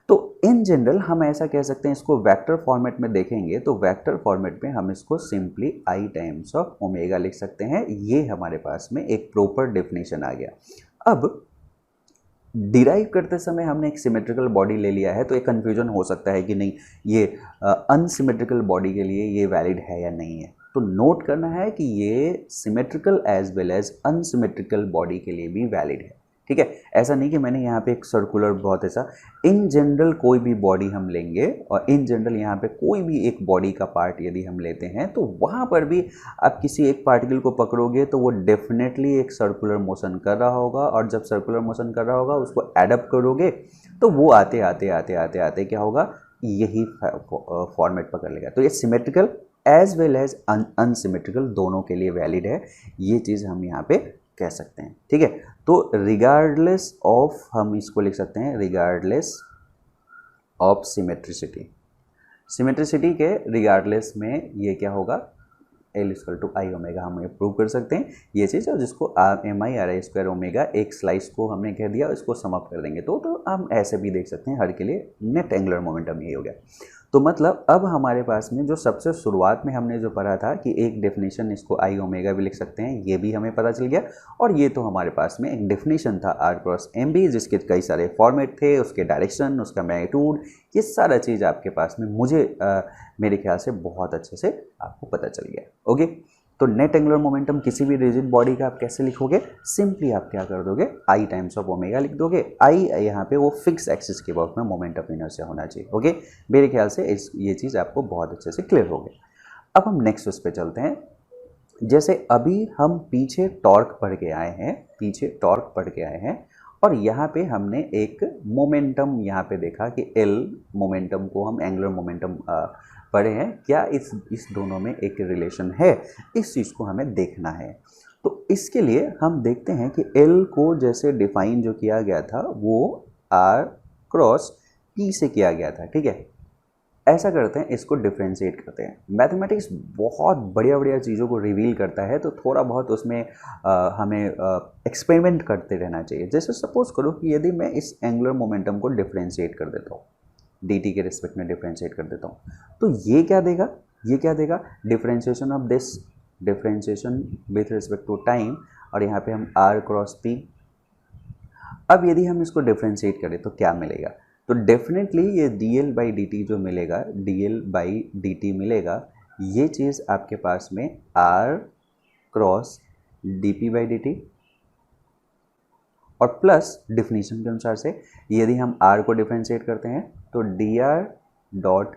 तो इन जनरल हम ऐसा कह सकते हैं, इसको वेक्टर फॉर्मेट में देखेंगे तो वेक्टर फॉर्मेट में हम इसको simply I times of omega लिख सकते हैं। ये हमारे पास में एक प्रॉपर डेफिनेशन आ गया। अब डिराइव करते समय हमने एक सिमेट्रिकल बॉडी ले लिया है, तो एक कन्फ्यूजन हो सकता है कि नहीं ये अनसिमेट्रिकल बॉडी के लिए ये वैलिड है या नहीं है। तो नोट करना है कि ये symmetrical as well as unsymmetrical body के लिए भी वैलिड है। ठीक है, ऐसा नहीं कि मैंने यहाँ पे एक सर्कुलर बहुत ऐसा, इन जनरल कोई भी बॉडी हम लेंगे और इन जनरल यहाँ पे कोई भी एक बॉडी का पार्ट यदि हम लेते हैं तो वहाँ पर भी आप किसी एक पार्टिकल को पकड़ोगे तो वो डेफिनेटली एक सर्कुलर मोशन कर रहा होगा, और जब सर्कुलर मोशन कर रहा होगा उसको एडप्ट करोगे तो वो आते आते क्या होगा, यही फॉर्मेट पकड़ लेगा। तो ये symmetrical as well as unsymmetrical दोनों के लिए वैलिड है, ये चीज़ हम यहाँ पे कह सकते हैं। ठीक है, तो रिगार्डलेस ऑफ, हम इसको लिख सकते हैं रिगार्डलेस ऑफ सिमेट्रिसिटी के रिगार्डलेस में ये क्या होगा, L equal to I omega, हम ये प्रूव कर सकते हैं ये चीज़। और जिसको M I R I square omega एक स्लाइस को हमने कह दिया, इसको सम अप कर देंगे तो हम ऐसे भी देख सकते हैं, हर के लिए नेट एंगुलर मोमेंटम यही हो गया। तो मतलब अब हमारे पास में जो सबसे शुरुआत में हमने जो पढ़ा था कि एक डेफिनेशन, इसको आई ओमेगा भी लिख सकते हैं, ये भी हमें पता चल गया। और ये तो हमारे पास में एक डेफिनेशन था आर क्रॉस एम बी, जिसके कई सारे फॉर्मेट थे, उसके डायरेक्शन, उसका मैग्नीट्यूड, ये सारा चीज़ आपके पास में मुझे मेरे ख्याल से बहुत अच्छे से आपको पता चल गया। ओके, तो नेट एंगुलर मोमेंटम किसी भी रिजिड बॉडी का आप कैसे लिखोगे, सिंपली आप क्या कर दोगे, आई टाइम्स ऑफ ओमेगा लिख दोगे। आई यहाँ पे वो फिक्स एक्सिस के वर्क में मोमेंट ऑफ इनर्शिया होना चाहिए। ओके, मेरे ख्याल से ये चीज़ आपको बहुत अच्छे से क्लियर हो गई। अब हम नेक्स्ट उस पर चलते हैं। जैसे अभी हम पीछे टॉर्क पढ़ के आए हैं, पीछे टॉर्क पढ़ के आए हैं, और यहाँ पे हमने एक मोमेंटम यहाँ पे देखा कि एल मोमेंटम को हम एंगुलर मोमेंटम पढ़े हैं। क्या इस दोनों में एक रिलेशन है, इस चीज़ को हमें देखना है। तो इसके लिए हम देखते हैं कि एल को जैसे डिफाइन जो किया गया था वो आर क्रॉस पी से किया गया था, ठीक है। ऐसा करते हैं, इसको डिफ्रेंशिएट करते हैं। मैथमेटिक्स बहुत बढ़िया बढ़िया चीज़ों को रिवील करता है, तो थोड़ा बहुत उसमें हमें एक्सपेरिमेंट करते रहना चाहिए। जैसे सपोज करो कि यदि मैं इस एंगुलर मोमेंटम को डिफ्रेंशिएट कर देता हूँ, dt के रिस्पेक्ट में डिफ्रेंशिएट कर देता हूँ, तो ये क्या देगा, ये क्या देगा, differentiation of this, differentiation with respect to time, और यहाँ पे हम r क्रॉस p। अब यदि हम इसको डिफ्रेंशिएट करें तो क्या मिलेगा, तो डेफिनेटली ये dl बाई dt जो मिलेगा, dl बाई dt मिलेगा, ये चीज़ आपके पास में r cross dp by dt, और प्लस डिफिनीशन के अनुसार से यदि हम r को डिफ्रेंशिएट करते हैं तो dr dot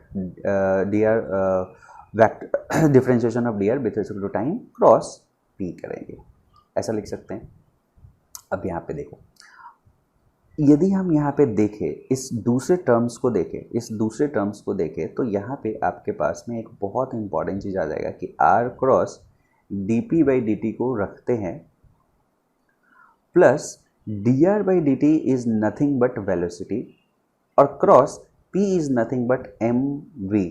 dr differentiation of dr with respect to time cross p करेंगे, ऐसा लिख सकते हैं। अब यहाँ पे देखो, यदि हम यहाँ पे देखें, इस दूसरे टर्म्स को देखें, इस दूसरे टर्म्स को देखें, तो यहाँ पे आपके पास में एक बहुत इंपॉर्टेंट चीज़ आ जाएगा कि r cross dp by dt को रखते हैं plus dr by dt is nothing but velocity, और cross p is nothing but mv।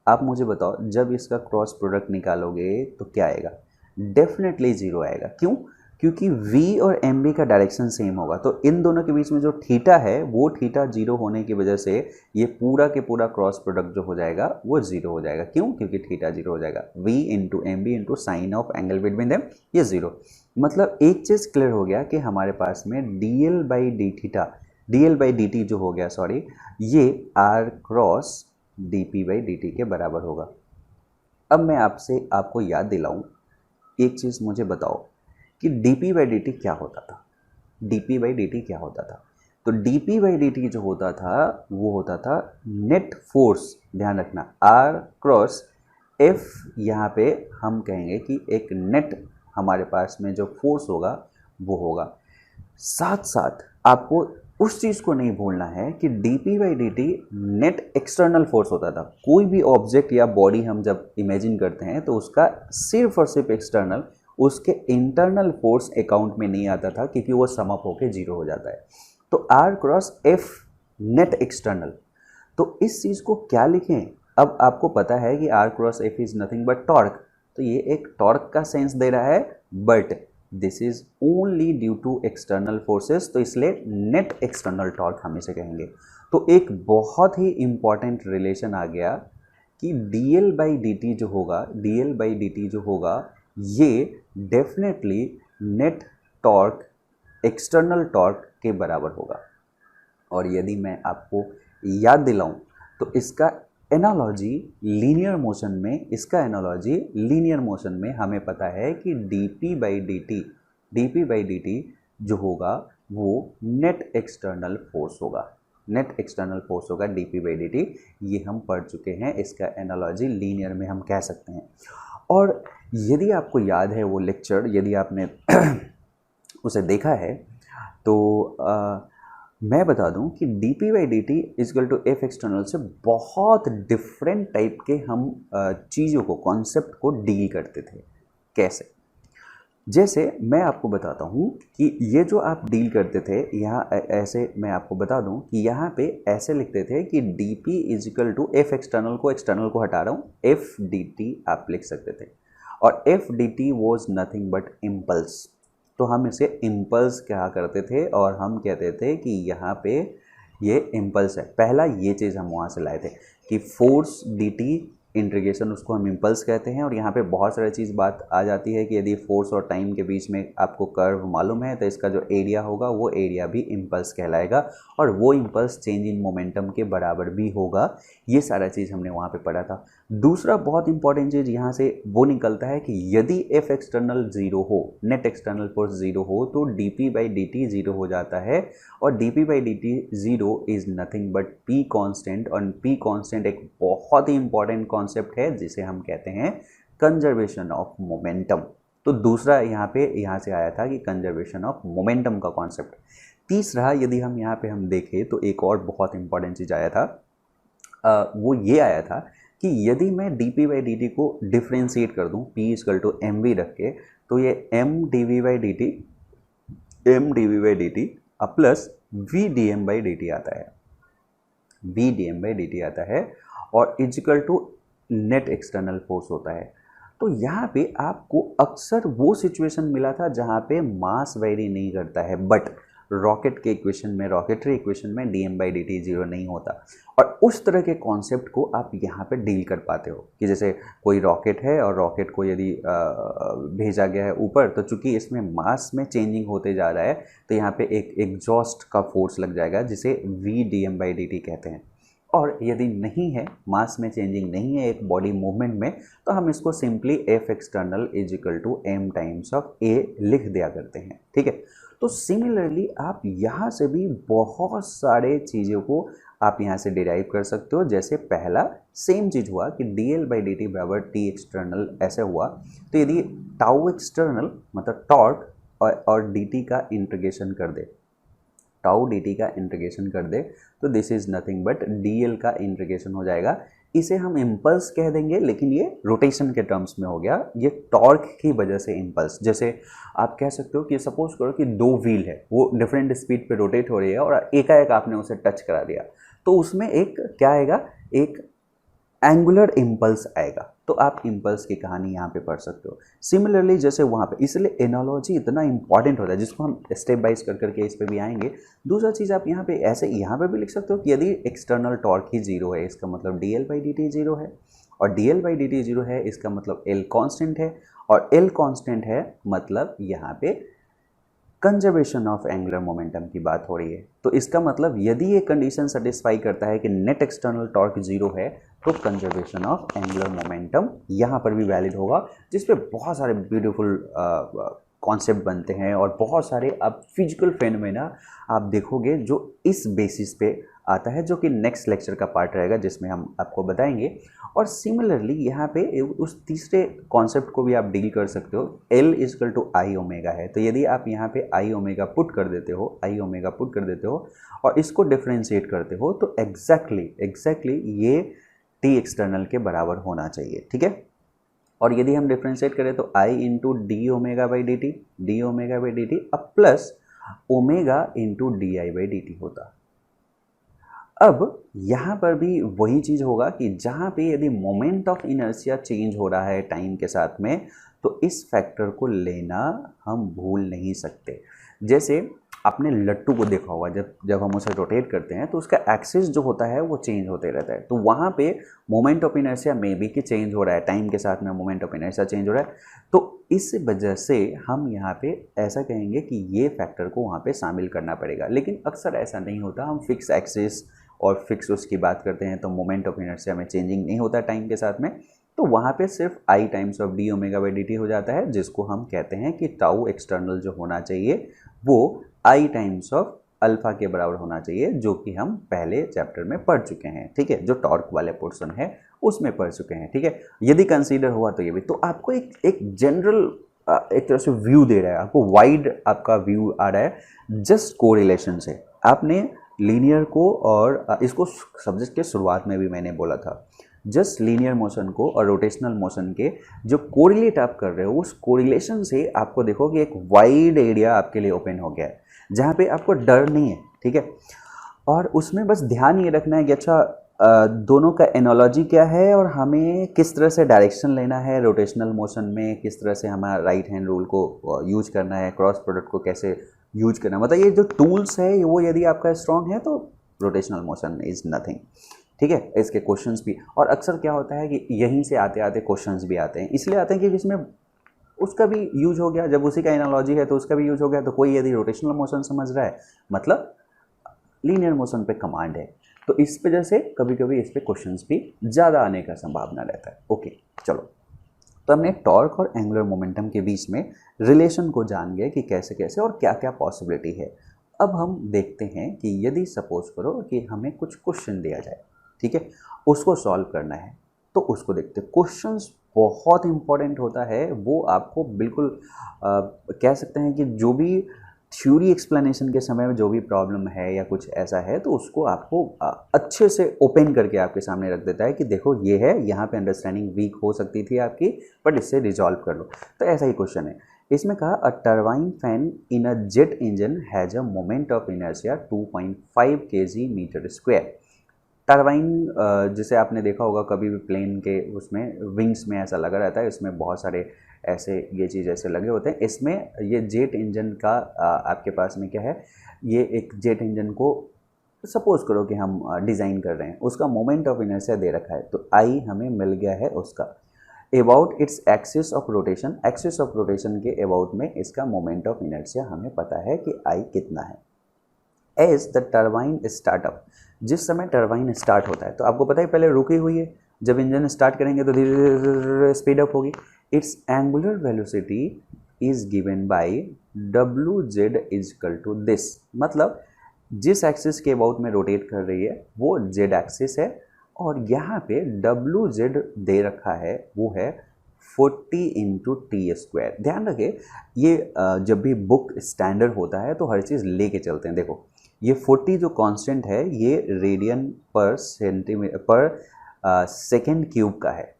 आप मुझे बताओ, जब इसका क्रॉस प्रोडक्ट निकालोगे तो क्या आएगा, डेफिनेटली जीरो आएगा। क्यों, क्योंकि v और mv का डायरेक्शन सेम होगा, तो इन दोनों के बीच में जो थीटा है वो थीटा जीरो होने की वजह से ये पूरा के पूरा क्रॉस प्रोडक्ट जो हो जाएगा वो जीरो हो जाएगा। क्यों, क्योंकि थीटा जीरो हो जाएगा, v into M B into sine of angle between them, ये जीरो। मतलब एक चीज़ क्लियर हो गया कि हमारे पास में dl by D theta, dl by D T जो हो गया, सॉरी, ये r cross dp by dt के बराबर होगा। अब मैं आपको याद दिलाऊं, एक चीज़ मुझे बताओ कि dp बाई dt क्या होता था, dp बाई dt क्या होता था। तो dp बाई dt जो होता था वो होता था नेट फोर्स, ध्यान रखना, r क्रॉस f, यहाँ पे हम कहेंगे कि एक नेट हमारे पास में जो फोर्स होगा वो होगा। साथ साथ आपको उस चीज़ को नहीं भूलना है कि dp by dt net external force होता था। कोई भी ऑब्जेक्ट या बॉडी हम जब इमेजिन करते हैं तो उसका सिर्फ और सिर्फ एक्सटर्नल, उसके इंटरनल फोर्स अकाउंट में नहीं आता था, क्योंकि वो सम अप होके जीरो हो जाता है। तो r cross f net external, तो इस चीज़ को क्या लिखें, अब आपको पता है कि r cross f is nothing but torque, तो ये एक टॉर्क का सेंस दे रहा है, but this is only due to external forces, तो इसलिए नेट एक्सटर्नल टॉर्क हम इसे कहेंगे। तो एक बहुत ही इंपॉर्टेंट रिलेशन आ गया कि dl बाई dt जो होगा, dl बाई dt जो होगा, ये definitely net torque external torque के बराबर होगा। और यदि मैं आपको याद दिलाऊं तो इसका एनालॉजी लीनियर मोशन में, इसका एनालॉजी लीनियर मोशन में हमें पता है कि dp बाई dt जो होगा वो नेट एक्सटर्नल फोर्स होगा, नेट एक्सटर्नल फोर्स होगा dp बाई dt, ये हम पढ़ चुके हैं, इसका एनालॉजी लीनियर में हम कह सकते हैं। और यदि आपको याद है वो लेक्चर, यदि आपने उसे देखा है तो मैं बता दूं कि dp by dt is equal to F external से बहुत डिफरेंट टाइप के हम चीज़ों को, कॉन्सेप्ट को डील करते थे। कैसे, जैसे मैं आपको बताता हूं कि ये जो आप डील करते थे यहाँ ऐसे, मैं आपको बता दूं कि यहाँ पे ऐसे लिखते थे कि dp is equal to F external को हटा रहा हूँ, एफ dt आप लिख सकते थे, और F dt was nothing but impulse, तो हम इसे इम्पल्स कहा करते थे, और हम कहते थे कि यहाँ पे ये इम्पल्स है। पहला ये चीज़ हम वहाँ से लाए थे कि फोर्स dt इंटीग्रेशन, उसको हम इम्पल्स कहते हैं। और यहाँ पे बहुत सारी चीज़ बात आ जाती है कि यदि फोर्स और टाइम के बीच में आपको कर्व मालूम है तो इसका जो एरिया होगा वो एरिया भी इम्पल्स कहलाएगा, और वो इम्पल्स चेंज इन मोमेंटम के बराबर भी होगा। ये सारा चीज़ हमने वहाँ पे पढ़ा था। दूसरा बहुत इंपॉर्टेंट चीज़ यहाँ से वो निकलता है कि यदि एफ एक्सटर्नल जीरो हो, नेट एक्सटर्नल फोर्स जीरो हो, तो D P by D T zero हो जाता है। और D P by D T zero is nothing but P constant, और पी कॉन्स्टेंट एक बहुत ही इंपॉर्टेंट कॉन्सेप्ट है जिसे हम कहते हैं कंजर्वेशन ऑफ मोमेंटम। तो दूसरा यहाँ से आया था कि कंजर्वेशन ऑफ मोमेंटम का कॉन्सेप्ट। तीसरा यदि हम यहाँ पे हम देखें तो एक और बहुत इंपॉर्टेंट चीज़ आया था, वो ये आया था कि यदि मैं D P by D T को डिफ्रेंशिएट कर दूँ P is equal to M V रख के, तो ये M D V by D T plus V D M by D T आता है, V D M by D T आता है, और is equal to net external force होता है। तो यहाँ पे आपको अक्सर वो सिचुएशन मिला था जहाँ पे मास वेरी नहीं करता है, बट रॉकेट के इक्वेशन में, रॉकेटरी इक्वेशन में D M by D T zero नहीं होता। और उस तरह के कॉन्सेप्ट को आप यहाँ पे डील कर पाते हो कि जैसे कोई रॉकेट है और रॉकेट को यदि भेजा गया है ऊपर, तो चूंकि इसमें मास में चेंजिंग होते जा रहा है, तो यहाँ पे एक एग्जॉस्ट का फोर्स लग जाएगा जिसे V D M by D T कहते हैं। और यदि नहीं है, मास में चेंजिंग नहीं है एक बॉडी मूवमेंट में, तो हम इसको simply F external is equal to M times of A लिख दिया करते हैं, ठीक है। तो सिमिलरली आप यहाँ से भी बहुत सारे चीज़ों को आप यहाँ से डिराइव कर सकते हो। जैसे पहला सेम चीज़ हुआ कि D L by D T बराबर टी एक्सटर्नल ऐसे हुआ, तो यदि टाउ एक्सटर्नल मतलब टॉर्क और डी टी का इंटीग्रेशन कर दे, टाउ डी टी का इंटीग्रेशन कर दे, तो this is nothing but D L का इंटीग्रेशन हो जाएगा। इसे हम इम्पल्स कह देंगे, लेकिन ये रोटेशन के टर्म्स में हो गया, ये टॉर्क की वजह से इम्पल्स। जैसे आप कह सकते हो कि सपोज करो कि दो व्हील है, वो डिफरेंट स्पीड पे रोटेट हो रही है और एकाएक आपने उसे टच करा दिया, तो उसमें एक क्या आएगा, एक एंगुलर इम्पल्स आएगा। तो आप इम्पल्स की कहानी यहाँ पे पढ़ सकते हो। सिमिलरली जैसे वहाँ पे, इसलिए एनालॉजी इतना इंपॉर्टेंट होता है जिसको हम स्टेप बाइज कर करके इस पे भी आएंगे। दूसरा चीज़ आप यहाँ पे ऐसे यहाँ पे भी लिख सकते हो कि यदि एक्सटर्नल टॉर्क ही जीरो है, इसका मतलब D L by D T zero है, और D L by D T zero है, इसका मतलब एल कॉन्स्टेंट है, और एल कॉन्स्टेंट है मतलब यहाँ पे कंजर्वेशन ऑफ एंगुलर मोमेंटम की बात हो रही है। तो इसका मतलब यदि ये कंडीशन सेटिस्फाई करता है कि नेट एक्सटर्नल टॉर्क जीरो है, तो कंजर्वेशन ऑफ एंगुलर मोमेंटम यहाँ पर भी वैलिड होगा, जिस पे बहुत सारे ब्यूटीफुल कॉन्सेप्ट बनते हैं और बहुत सारे अब फिजिकल फेनोमेना आप देखोगे जो इस बेसिस पे आता है, जो कि नेक्स्ट लेक्चर का पार्ट रहेगा जिसमें हम आपको बताएंगे। और सिमिलरली यहाँ पे उस तीसरे कॉन्सेप्ट को भी आप डील कर सकते हो। L is equal to I omega है, तो यदि आप यहाँ पे आई ओमेगा पुट कर देते हो, और इसको डिफ्रेंशिएट करते हो, तो एग्जैक्टली ये टी एक्सटर्नल के बराबर होना चाहिए, ठीक है। और यदि हम डिफ्रेंशिएट करें तो I into D omega by D T अब plus omega into D I by D T होता। अब यहाँ पर भी वही चीज़ होगा कि जहाँ पे यदि मोमेंट ऑफ इनर्शिया चेंज हो रहा है टाइम के साथ में, तो इस फैक्टर को लेना हम भूल नहीं सकते। जैसे आपने लट्टू को देखा होगा, जब हम उसे रोटेट करते हैं तो उसका एक्सिस जो होता है वो चेंज होते रहता है, तो वहाँ पे moment of inertia may be कि चेंज हो रहा है, टाइम के साथ में मोमेंट ऑफ इनर्शिया चेंज हो रहा है। तो इस वजह से हम यहाँ पे ऐसा कहेंगे कि ये फैक्टर को वहाँ पे शामिल करना पड़ेगा, लेकिन अक्सर ऐसा नहीं होता। हम फिक्स एक्सिस और फिक्स उसकी बात करते हैं तो मोमेंट ऑफ इनर्शिया में चेंजिंग नहीं होता टाइम के साथ में, तो वहाँ पे सिर्फ I times of D omega by D T हो जाता है, जिसको हम कहते हैं कि टाउ एक्सटर्नल जो होना चाहिए वो आई टाइम्स ऑफ अल्फा के बराबर होना चाहिए, जो कि हम पहले चैप्टर में पढ़ चुके हैं, ठीक है, जो टॉर्क वाले पोर्शन है उसमें पढ़ चुके हैं, ठीक है। यदि कंसीडर हुआ तो ये भी, तो आपको एक जनरल एक तरह से व्यू दे रहा है, आपको वाइड आपका व्यू आ रहा है जस्ट कोरिलेशन से। आपने लीनियर को, और इसको सब्जेक्ट के शुरुआत में भी मैंने बोला था, जस्ट लीनियर मोशन को और रोटेशनल मोशन के जो कोरिलेट आप कर रहे हो, उस कोरिलेशन से आपको देखो कि एक वाइड एरिया आपके लिए ओपन हो गया है जहाँ पे आपको डर नहीं है, ठीक है। और उसमें बस ध्यान ये रखना है कि अच्छा दोनों का एनालॉजी क्या है और हमें किस तरह से डायरेक्शन लेना है रोटेशनल मोशन में, किस तरह से हमारा राइट हैंड रूल को यूज करना है, क्रॉस प्रोडक्ट को कैसे यूज करना, मतलब ये जो टूल्स है वो यदि आपका स्ट्रॉन्ग है तो रोटेशनल मोशन इज़ नथिंग, ठीक है। इसके क्वेश्चंस भी, और अक्सर क्या होता है कि यहीं से आते आते क्वेश्चंस भी आते हैं, इसलिए आते हैं कि इसमें उसका भी यूज हो गया, जब उसी का एनालॉजी है तो उसका भी यूज हो गया। तो कोई यदि रोटेशनल मोशन समझ रहा है मतलब लीनियर मोशन पे कमांड है, तो इस वजह से कभी कभी इस पे क्वेश्चंस भी ज़्यादा आने का संभावना रहता है। ओके चलो, तो हमने टॉर्क और एंगुलर मोमेंटम के बीच में रिलेशन को जान गए कि कैसे कैसे और क्या क्या पॉसिबिलिटी है। अब हम देखते हैं कि यदि सपोज करो कि हमें कुछ क्वेश्चन दिया जाए, ठीक है, उसको सॉल्व करना है, तो उसको देखते हैं। क्वेश्चंस बहुत इंपॉर्टेंट होता है, वो आपको बिल्कुल कह सकते हैं कि जो भी थ्योरी एक्सप्लेनेशन के समय में जो भी प्रॉब्लम है या कुछ ऐसा है तो उसको आपको अच्छे से ओपन करके आपके सामने रख देता है कि देखो ये है, यहाँ पे अंडरस्टैंडिंग वीक हो सकती थी आपकी, बट इससे रिजॉल्व कर लो। तो ऐसा ही क्वेश्चन है। इसमें कहा a turbine fan in a jet engine has a moment of inertia 2.5 kg metre square. Turbine जिसे आपने देखा होगा कभी भी प्लेन के उसमें विंग्स में ऐसा लगा रहता है, इसमें बहुत सारे ऐसे ये चीज़ ऐसे लगे होते हैं। इसमें ये जेट इंजन का आपके पास में क्या है, ये एक जेट इंजन को सपोज करो कि हम डिज़ाइन कर रहे हैं, उसका मोमेंट ऑफ इनर्शिया दे रखा है, तो आई हमें मिल गया है उसका। About its axis of rotation, axis of rotation के अबाउट में इसका मोमेंट ऑफ इनर्शिया हमें पता है कि आई कितना है। एज द टरबाइन स्टार्टअप, जिस समय टरबाइन स्टार्ट होता है तो आपको पता है पहले रुकी हुई है, जब इंजन स्टार्ट करेंगे तो धीरे धीरे स्पीड अप होगी। Its angular velocity is given by WZ is equal to this, मतलब जिस एक्सिस के अबाउट में रोटेट कर रही है वो Z एक्सिस है, और यहाँ पे WZ दे रखा है वो है 40 इंटू T²। ध्यान रखें ये जब भी बुक स्टैंडर्ड होता है तो हर चीज़ लेके चलते हैं। देखो ये 40 जो कांस्टेंट है ये रेडियन पर सेंटीमीटर पर सेकेंड क्यूब का है,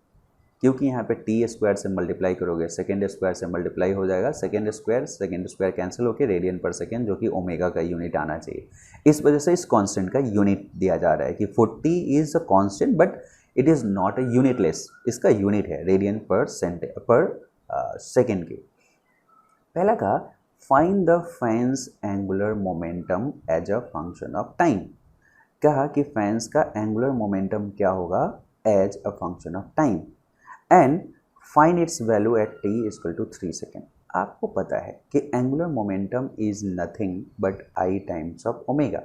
क्योंकि यहाँ पे T² से मल्टीप्लाई करोगे सेकेंड स्क्वायर से मल्टीप्लाई हो जाएगा, सेकेंड स्क्वायर कैंसिल होकर रेडियन पर सेकेंड जो कि ओमेगा का यूनिट आना चाहिए। इस वजह से इस कांस्टेंट का यूनिट दिया जा रहा है कि 40 is a constant but it is not a unitless, इसका यूनिट है रेडियन पर सेकेंड की। पहला कहा find the fan's angular momentum as a function of time. कहा कि फैंस का एंगुलर मोमेंटम क्या होगा as a function of time, and find its value at T = 3 second. आपको पता है कि angular momentum is nothing but I times of omega.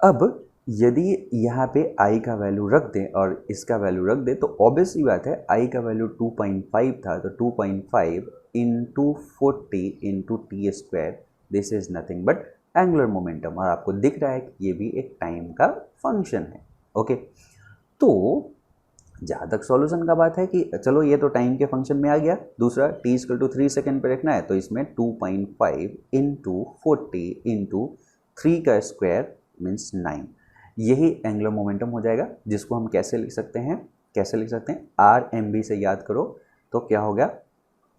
अब यदि यहाँ पे I का वैल्यू रख दें और इसका वैल्यू रख दें तो ऑब्वियस ही बात है I का वैल्यू 2.5 था, तो 2.5 into 40 into T², this is nothing but angular momentum, और आपको दिख रहा है कि ये भी एक टाइम का फंक्शन है। ओके, तो जहाँ तक सॉल्यूशन का बात है कि चलो ये तो टाइम के फंक्शन में आ गया। दूसरा T = 3 सेकेंड पे रखना है तो इसमें 2.5 इंटू 40 इंटू 3 का स्क्वायर मीन्स 9, यही एंगुलर मोमेंटम हो जाएगा, जिसको हम कैसे लिख सकते हैं, RMB से याद करो तो क्या हो गया,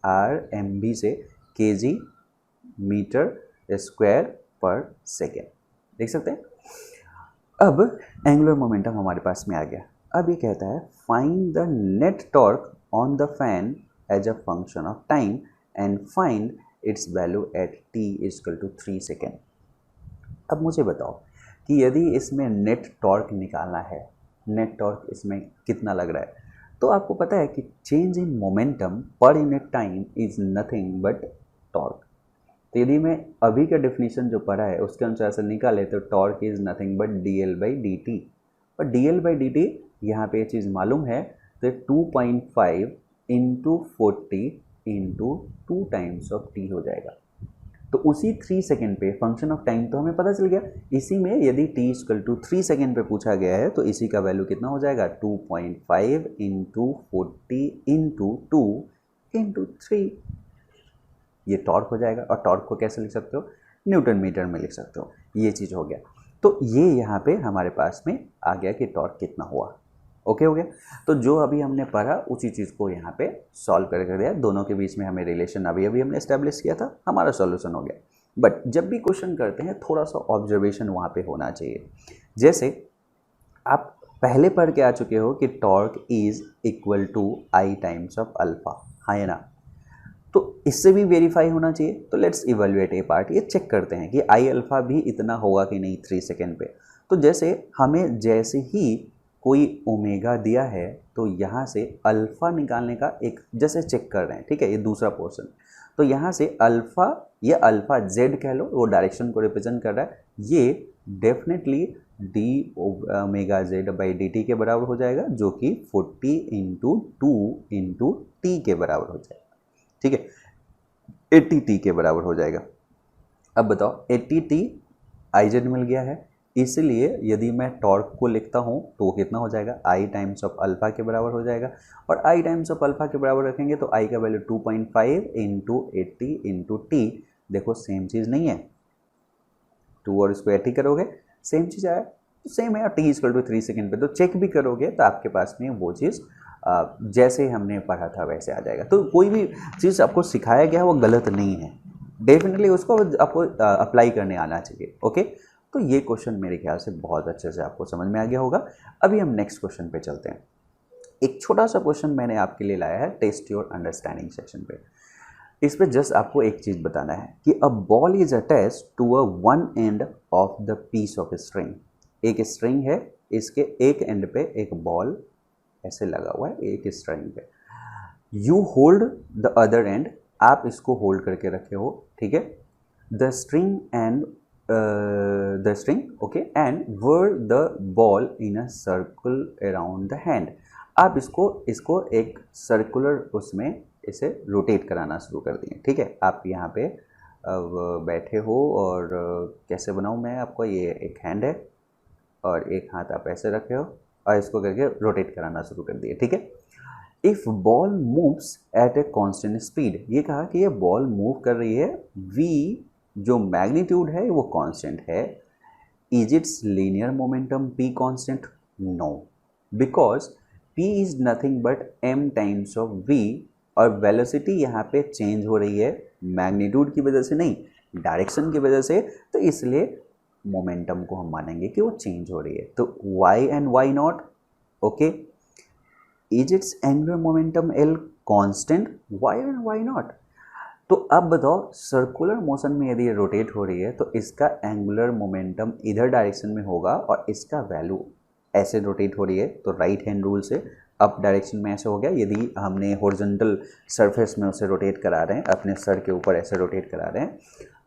RMB से kg मीटर स्क्वायर पर सेकेंड लिख सकते हैं। अब एंगुलर मोमेंटम हमारे पास में आ गया। अब ये कहता है find the net torque on the fan as a function of time and find its value at T = 3 second. अब मुझे बताओ कि यदि इसमें नेट टॉर्क निकालना है, नेट टॉर्क इसमें कितना लग रहा है, तो आपको पता है कि change in momentum per unit time is nothing but torque. तो यदि मैं अभी का डेफिनेशन जो पढ़ा है उसके अनुसार से निकाले तो torque is nothing but dL/dt, और dL/dt यहाँ पे ये चीज़ मालूम है तो 2.5 into 40 into 2 times of T हो जाएगा। तो उसी 3 सेकेंड पे फंक्शन ऑफ टाइम तो हमें पता चल गया। इसी में यदि T = 3 सेकेंड पे पूछा गया है तो इसी का वैल्यू कितना हो जाएगा, 2.5 इंटू 40 इंटू 2 इंटू 3, ये टॉर्क हो जाएगा। और टॉर्क को कैसे लिख सकते हो, न्यूटन मीटर में लिख सकते हो। ये चीज़ हो गया, तो ये यहाँ पे हमारे पास में आ गया कि टॉर्क कितना हुआ। ओके हो गया, तो जो अभी हमने पढ़ा उसी चीज़ को यहाँ पे सॉल्व करके दिया, दोनों के बीच में हमें रिलेशन अभी हमने एस्टेब्लिश किया था, हमारा सॉल्यूशन हो गया। बट जब भी क्वेश्चन करते हैं थोड़ा सा ऑब्जर्वेशन वहाँ पे होना चाहिए। जैसे आप पहले पढ़ के आ चुके हो कि torque is equal to I times of alpha, हाँ या ना, तो इससे भी वेरीफाई होना चाहिए। तो लेट्स इवेल्युएट ए पार्ट, ये चेक करते हैं कि I अल्फा भी इतना होगा कि नहीं 3 सेकेंड पे। तो जैसे हमें जैसे ही कोई ओमेगा दिया है तो यहाँ से अल्फ़ा निकालने का एक जैसे चेक कर रहे हैं, ठीक है, ये दूसरा पोर्शन। तो यहाँ से अल्फ़ा, ये अल्फ़ा जेड कह लो, वो डायरेक्शन को रिप्रेजेंट कर रहा है, ये definitely D omega Z by D T के बराबर हो जाएगा, जो कि 40 इंटू 2 इंटू टी के बराबर हो जाएगा, ठीक है, 80 टी के बराबर हो जाएगा। अब बताओ 80 टी आई जेड मिल गया है, इसलिए यदि मैं टॉर्क को लिखता हूँ तो कितना हो जाएगा, आई टाइम्स ऑफ अल्फ़ा के बराबर हो जाएगा। और आई टाइम्स ऑफ अल्फ़ा के बराबर रखेंगे तो आई का वैल्यू 2.5 इंटू 80 इंटू टी, देखो सेम चीज़ नहीं है, 2 और इसको 80 करोगे सेम चीज़ आया, तो सेम है, और टी इक्वल टू 3 सेकेंड पे तो चेक भी करोगे तो आपके पास में वो चीज़ जैसे हमने पढ़ा था वैसे आ जाएगा। तो कोई भी चीज़ आपको सिखाया गया वो गलत नहीं है, डेफिनेटली उसको आपको अप्लाई करने आना चाहिए। ओके, तो ये क्वेश्चन मेरे ख्याल से बहुत अच्छे से आपको समझ में आ गया होगा। अभी हम नेक्स्ट क्वेश्चन पे चलते हैं। एक छोटा सा क्वेश्चन मैंने आपके लिए लाया है टेस्ट योर अंडरस्टैंडिंग सेक्शन पे। इस पे जस्ट आपको एक चीज़ बताना है कि a ball is attached to a one end of the piece of string. एक स्ट्रिंग है, इसके एक एंड पे एक बॉल ऐसे लगा हुआ है एक स्ट्रिंग पे, you hold the other and, आप इसको होल्ड करके रखे हो, ठीक है, the string and the string, okay, and were the ball in a circle around the hand, आप इसको एक सर्कुलर उसमें इसे रोटेट कराना शुरू कर दिए, ठीक है। आप यहाँ पे अब बैठे हो और कैसे बनाऊँ मैं आपको, ये एक हैंड है और एक हाथ आप ऐसे रखे हो और इसको करके रोटेट कराना शुरू कर दिए, ठीक है। If ball moves eight a constant speed, ये कहा कि ये बॉल मूव कर रही है, v जो मैग्नीट्यूड है वो कांस्टेंट है, is its linear momentum p constant? No, because p is nothing but m times of v, और वेलोसिटी यहाँ पे चेंज हो रही है मैग्नीट्यूड की वजह से नहीं, डायरेक्शन की वजह से, तो इसलिए मोमेंटम को हम मानेंगे कि वो चेंज हो रही है। तो y and y not, okay, is it's angular momentum l constant? y and y not. तो अब बताओ सर्कुलर मोशन में यदि ये रोटेट हो रही है तो इसका एंगुलर मोमेंटम इधर डायरेक्शन में होगा और इसका वैल्यू ऐसे रोटेट हो रही है तो राइट हैंड रूल से अप डायरेक्शन में ऐसे हो गया। यदि हमने हॉरिजॉन्टल सरफेस में उसे रोटेट करा रहे हैं, अपने सर के ऊपर ऐसे रोटेट करा रहे हैं,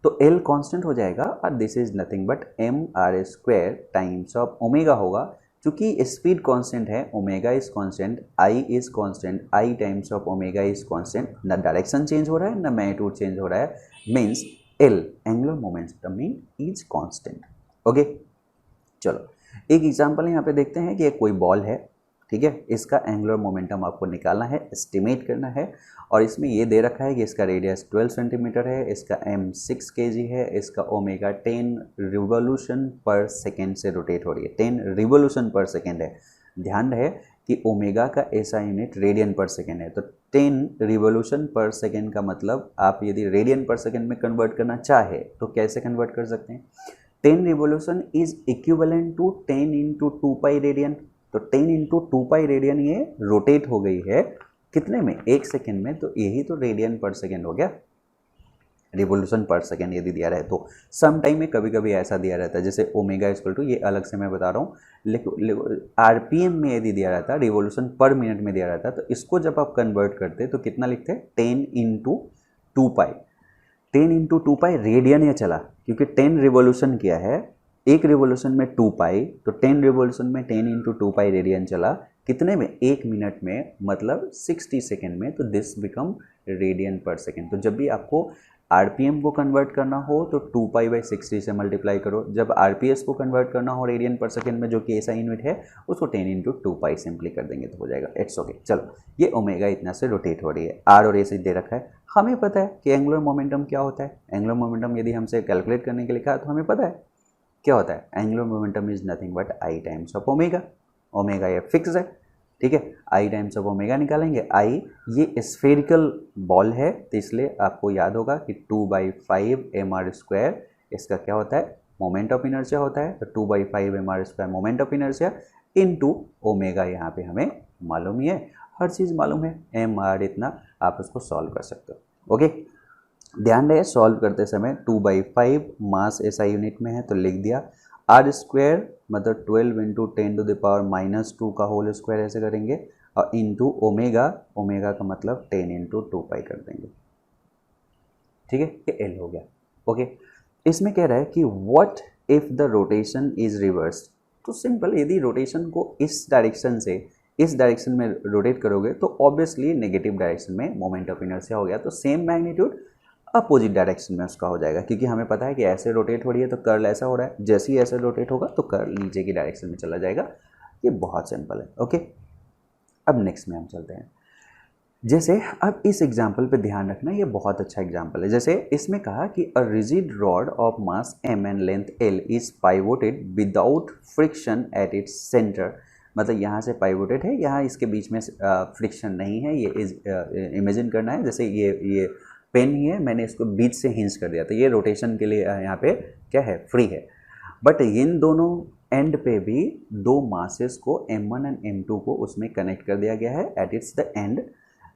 तो L कांस्टेंट हो जाएगा और this is nothing but mr² times of omega होगा। चूँकि स्पीड कांस्टेंट है, omega is constant, I is constant, I times of omega is constant, ना डायरेक्शन चेंज हो रहा है ना मैग्नीट्यूड चेंज हो रहा है, means L angular momentum mean is constant. Okay, चलो एक एग्जांपल यहाँ पे देखते हैं कि कोई बॉल है, ठीक है, इसका एंगुलर मोमेंटम आपको निकालना है, एस्टिमेट करना है, और इसमें ये दे रखा है कि इसका रेडियस 12 सेंटीमीटर है, इसका m 6 kg है, इसका ओमेगा 10 रिवोल्यूशन पर सेकेंड से रोटेट हो रही है, 10 रिवोल्यूशन पर सेकेंड है। ध्यान रहे कि ओमेगा का ऐसा यूनिट रेडियन पर सेकेंड है, तो 10 रिवोल्यूशन पर सेकेंड का मतलब आप यदि रेडियन पर सेकेंड में कन्वर्ट करना चाहे तो कैसे कन्वर्ट कर सकते हैं? 10 revolution is equivalent to 10 into 2 pi radian, तो 10 इंटू 2 पाई रेडियन ये रोटेट हो गई है कितने में, 1 सेकेंड में, तो यही तो रेडियन पर सेकेंड हो गया, रिवोल्यूशन पर सेकेंड यदि दिया रहे तो। सम टाइम में कभी कभी ऐसा दिया रहता है, जैसे ओमेगा इक्वल टू, ये अलग से मैं बता रहा हूँ, लेकिन आरपीएम में यदि दिया रहता, रिवोल्यूशन पर मिनट में दिया रहता, तो इसको जब आप कन्वर्ट करते तो कितना लिखते, 10 इंटू 2 पाई, 10 इंटू 2 पाई रेडियन ये चला, क्योंकि 10 रिवोल्यूशन किया है, एक रिवोल्यूशन में 2 पाई, तो 10 रिवोल्यूशन में 10 इंटू 2 पाई रेडियन चला, कितने में, 1 मिनट में, मतलब 60 सेकेंड में, तो this become radian per second. तो जब भी आपको आरपीएम को कन्वर्ट करना हो तो 2 पाई बाई 60 से मल्टीप्लाई करो, जब आरपीएस को कन्वर्ट करना हो रेडियन पर सेकेंड में, जो कि ऐसा यूनिट है, उसको 10 इंटू 2 पाई सिंपली कर देंगे तो हो जाएगा, इट्स ओके। चलो, ये ओमेगा इतना से रोटेट हो रही है, आर और ए से दे रखा है, हमें पता है कि एंगुलर मोमेंटम क्या होता है। एंगुलर मोमेंटम यदि हमसे कैलकुलेट करने के लिए कहा तो हमें पता है क्या होता है, angular momentum is nothing but I times of omega, omega ये फिक्स है, ठीक है, आई टाइम्स ऑफ ओमेगा निकालेंगे। आई ये स्फेरिकल बॉल है तो इसलिए आपको याद होगा कि 2/5 mr², इसका क्या होता है, मोमेंट ऑफ इनर्शिया होता है, तो 2/5 mr² moment of inertia into omega, यहाँ पे हमें मालूम ही है, हर चीज़ मालूम है, mr इतना, आप उसको सॉल्व कर सकते हो। ओके, ध्यान रहे सॉल्व करते समय 2/5 मास ऐसा यूनिट में है तो लिख दिया, r² मतलब 12 इंटू 10⁻⁻² का होल स्क्वायर ऐसे करेंगे और इंटू ओमेगा, ओमेगा का मतलब 10 इंटू 2 पाई कर देंगे। ठीक है, ये एल हो गया। ओके, इसमें कह रहा है कि what if the rotation is reverse. तो सिंपल, यदि रोटेशन को इस डायरेक्शन से इस डायरेक्शन में रोटेट करोगे तो ऑब्वियसली नेगेटिव डायरेक्शन में मोमेंट ऑफ इनर्शिया हो गया, तो सेम मैग्नीट्यूड अपोजिट डायरेक्शन में उसका हो जाएगा, क्योंकि हमें पता है कि ऐसे रोटेट हो रही है तो कर्ल ऐसा हो रहा है, जैसे ही ऐसे रोटेट होगा तो कर्ल नीचे की डायरेक्शन में चला जाएगा। ये बहुत सिंपल है। ओके, अब नेक्स्ट में हम चलते हैं। जैसे अब इस एग्जाम्पल पे ध्यान रखना, ये बहुत अच्छा एग्जाम्पल है। जैसे इसमें कहा कि a rigid rod of mass m and length l is pivoted without friction at its centre. मतलब यहाँ से पाइवोटेड है, यहाँ इसके बीच में फ्रिक्शन नहीं है। ये इमेजिन करना है जैसे ये पेन ही है, मैंने इसको बीच से हिंज कर दिया, तो ये रोटेशन के लिए यहाँ पे क्या है, फ्री है। बट इन दोनों एंड पे भी दो मासेस को m1 एंड m2 को उसमें कनेक्ट कर दिया गया है at its the end.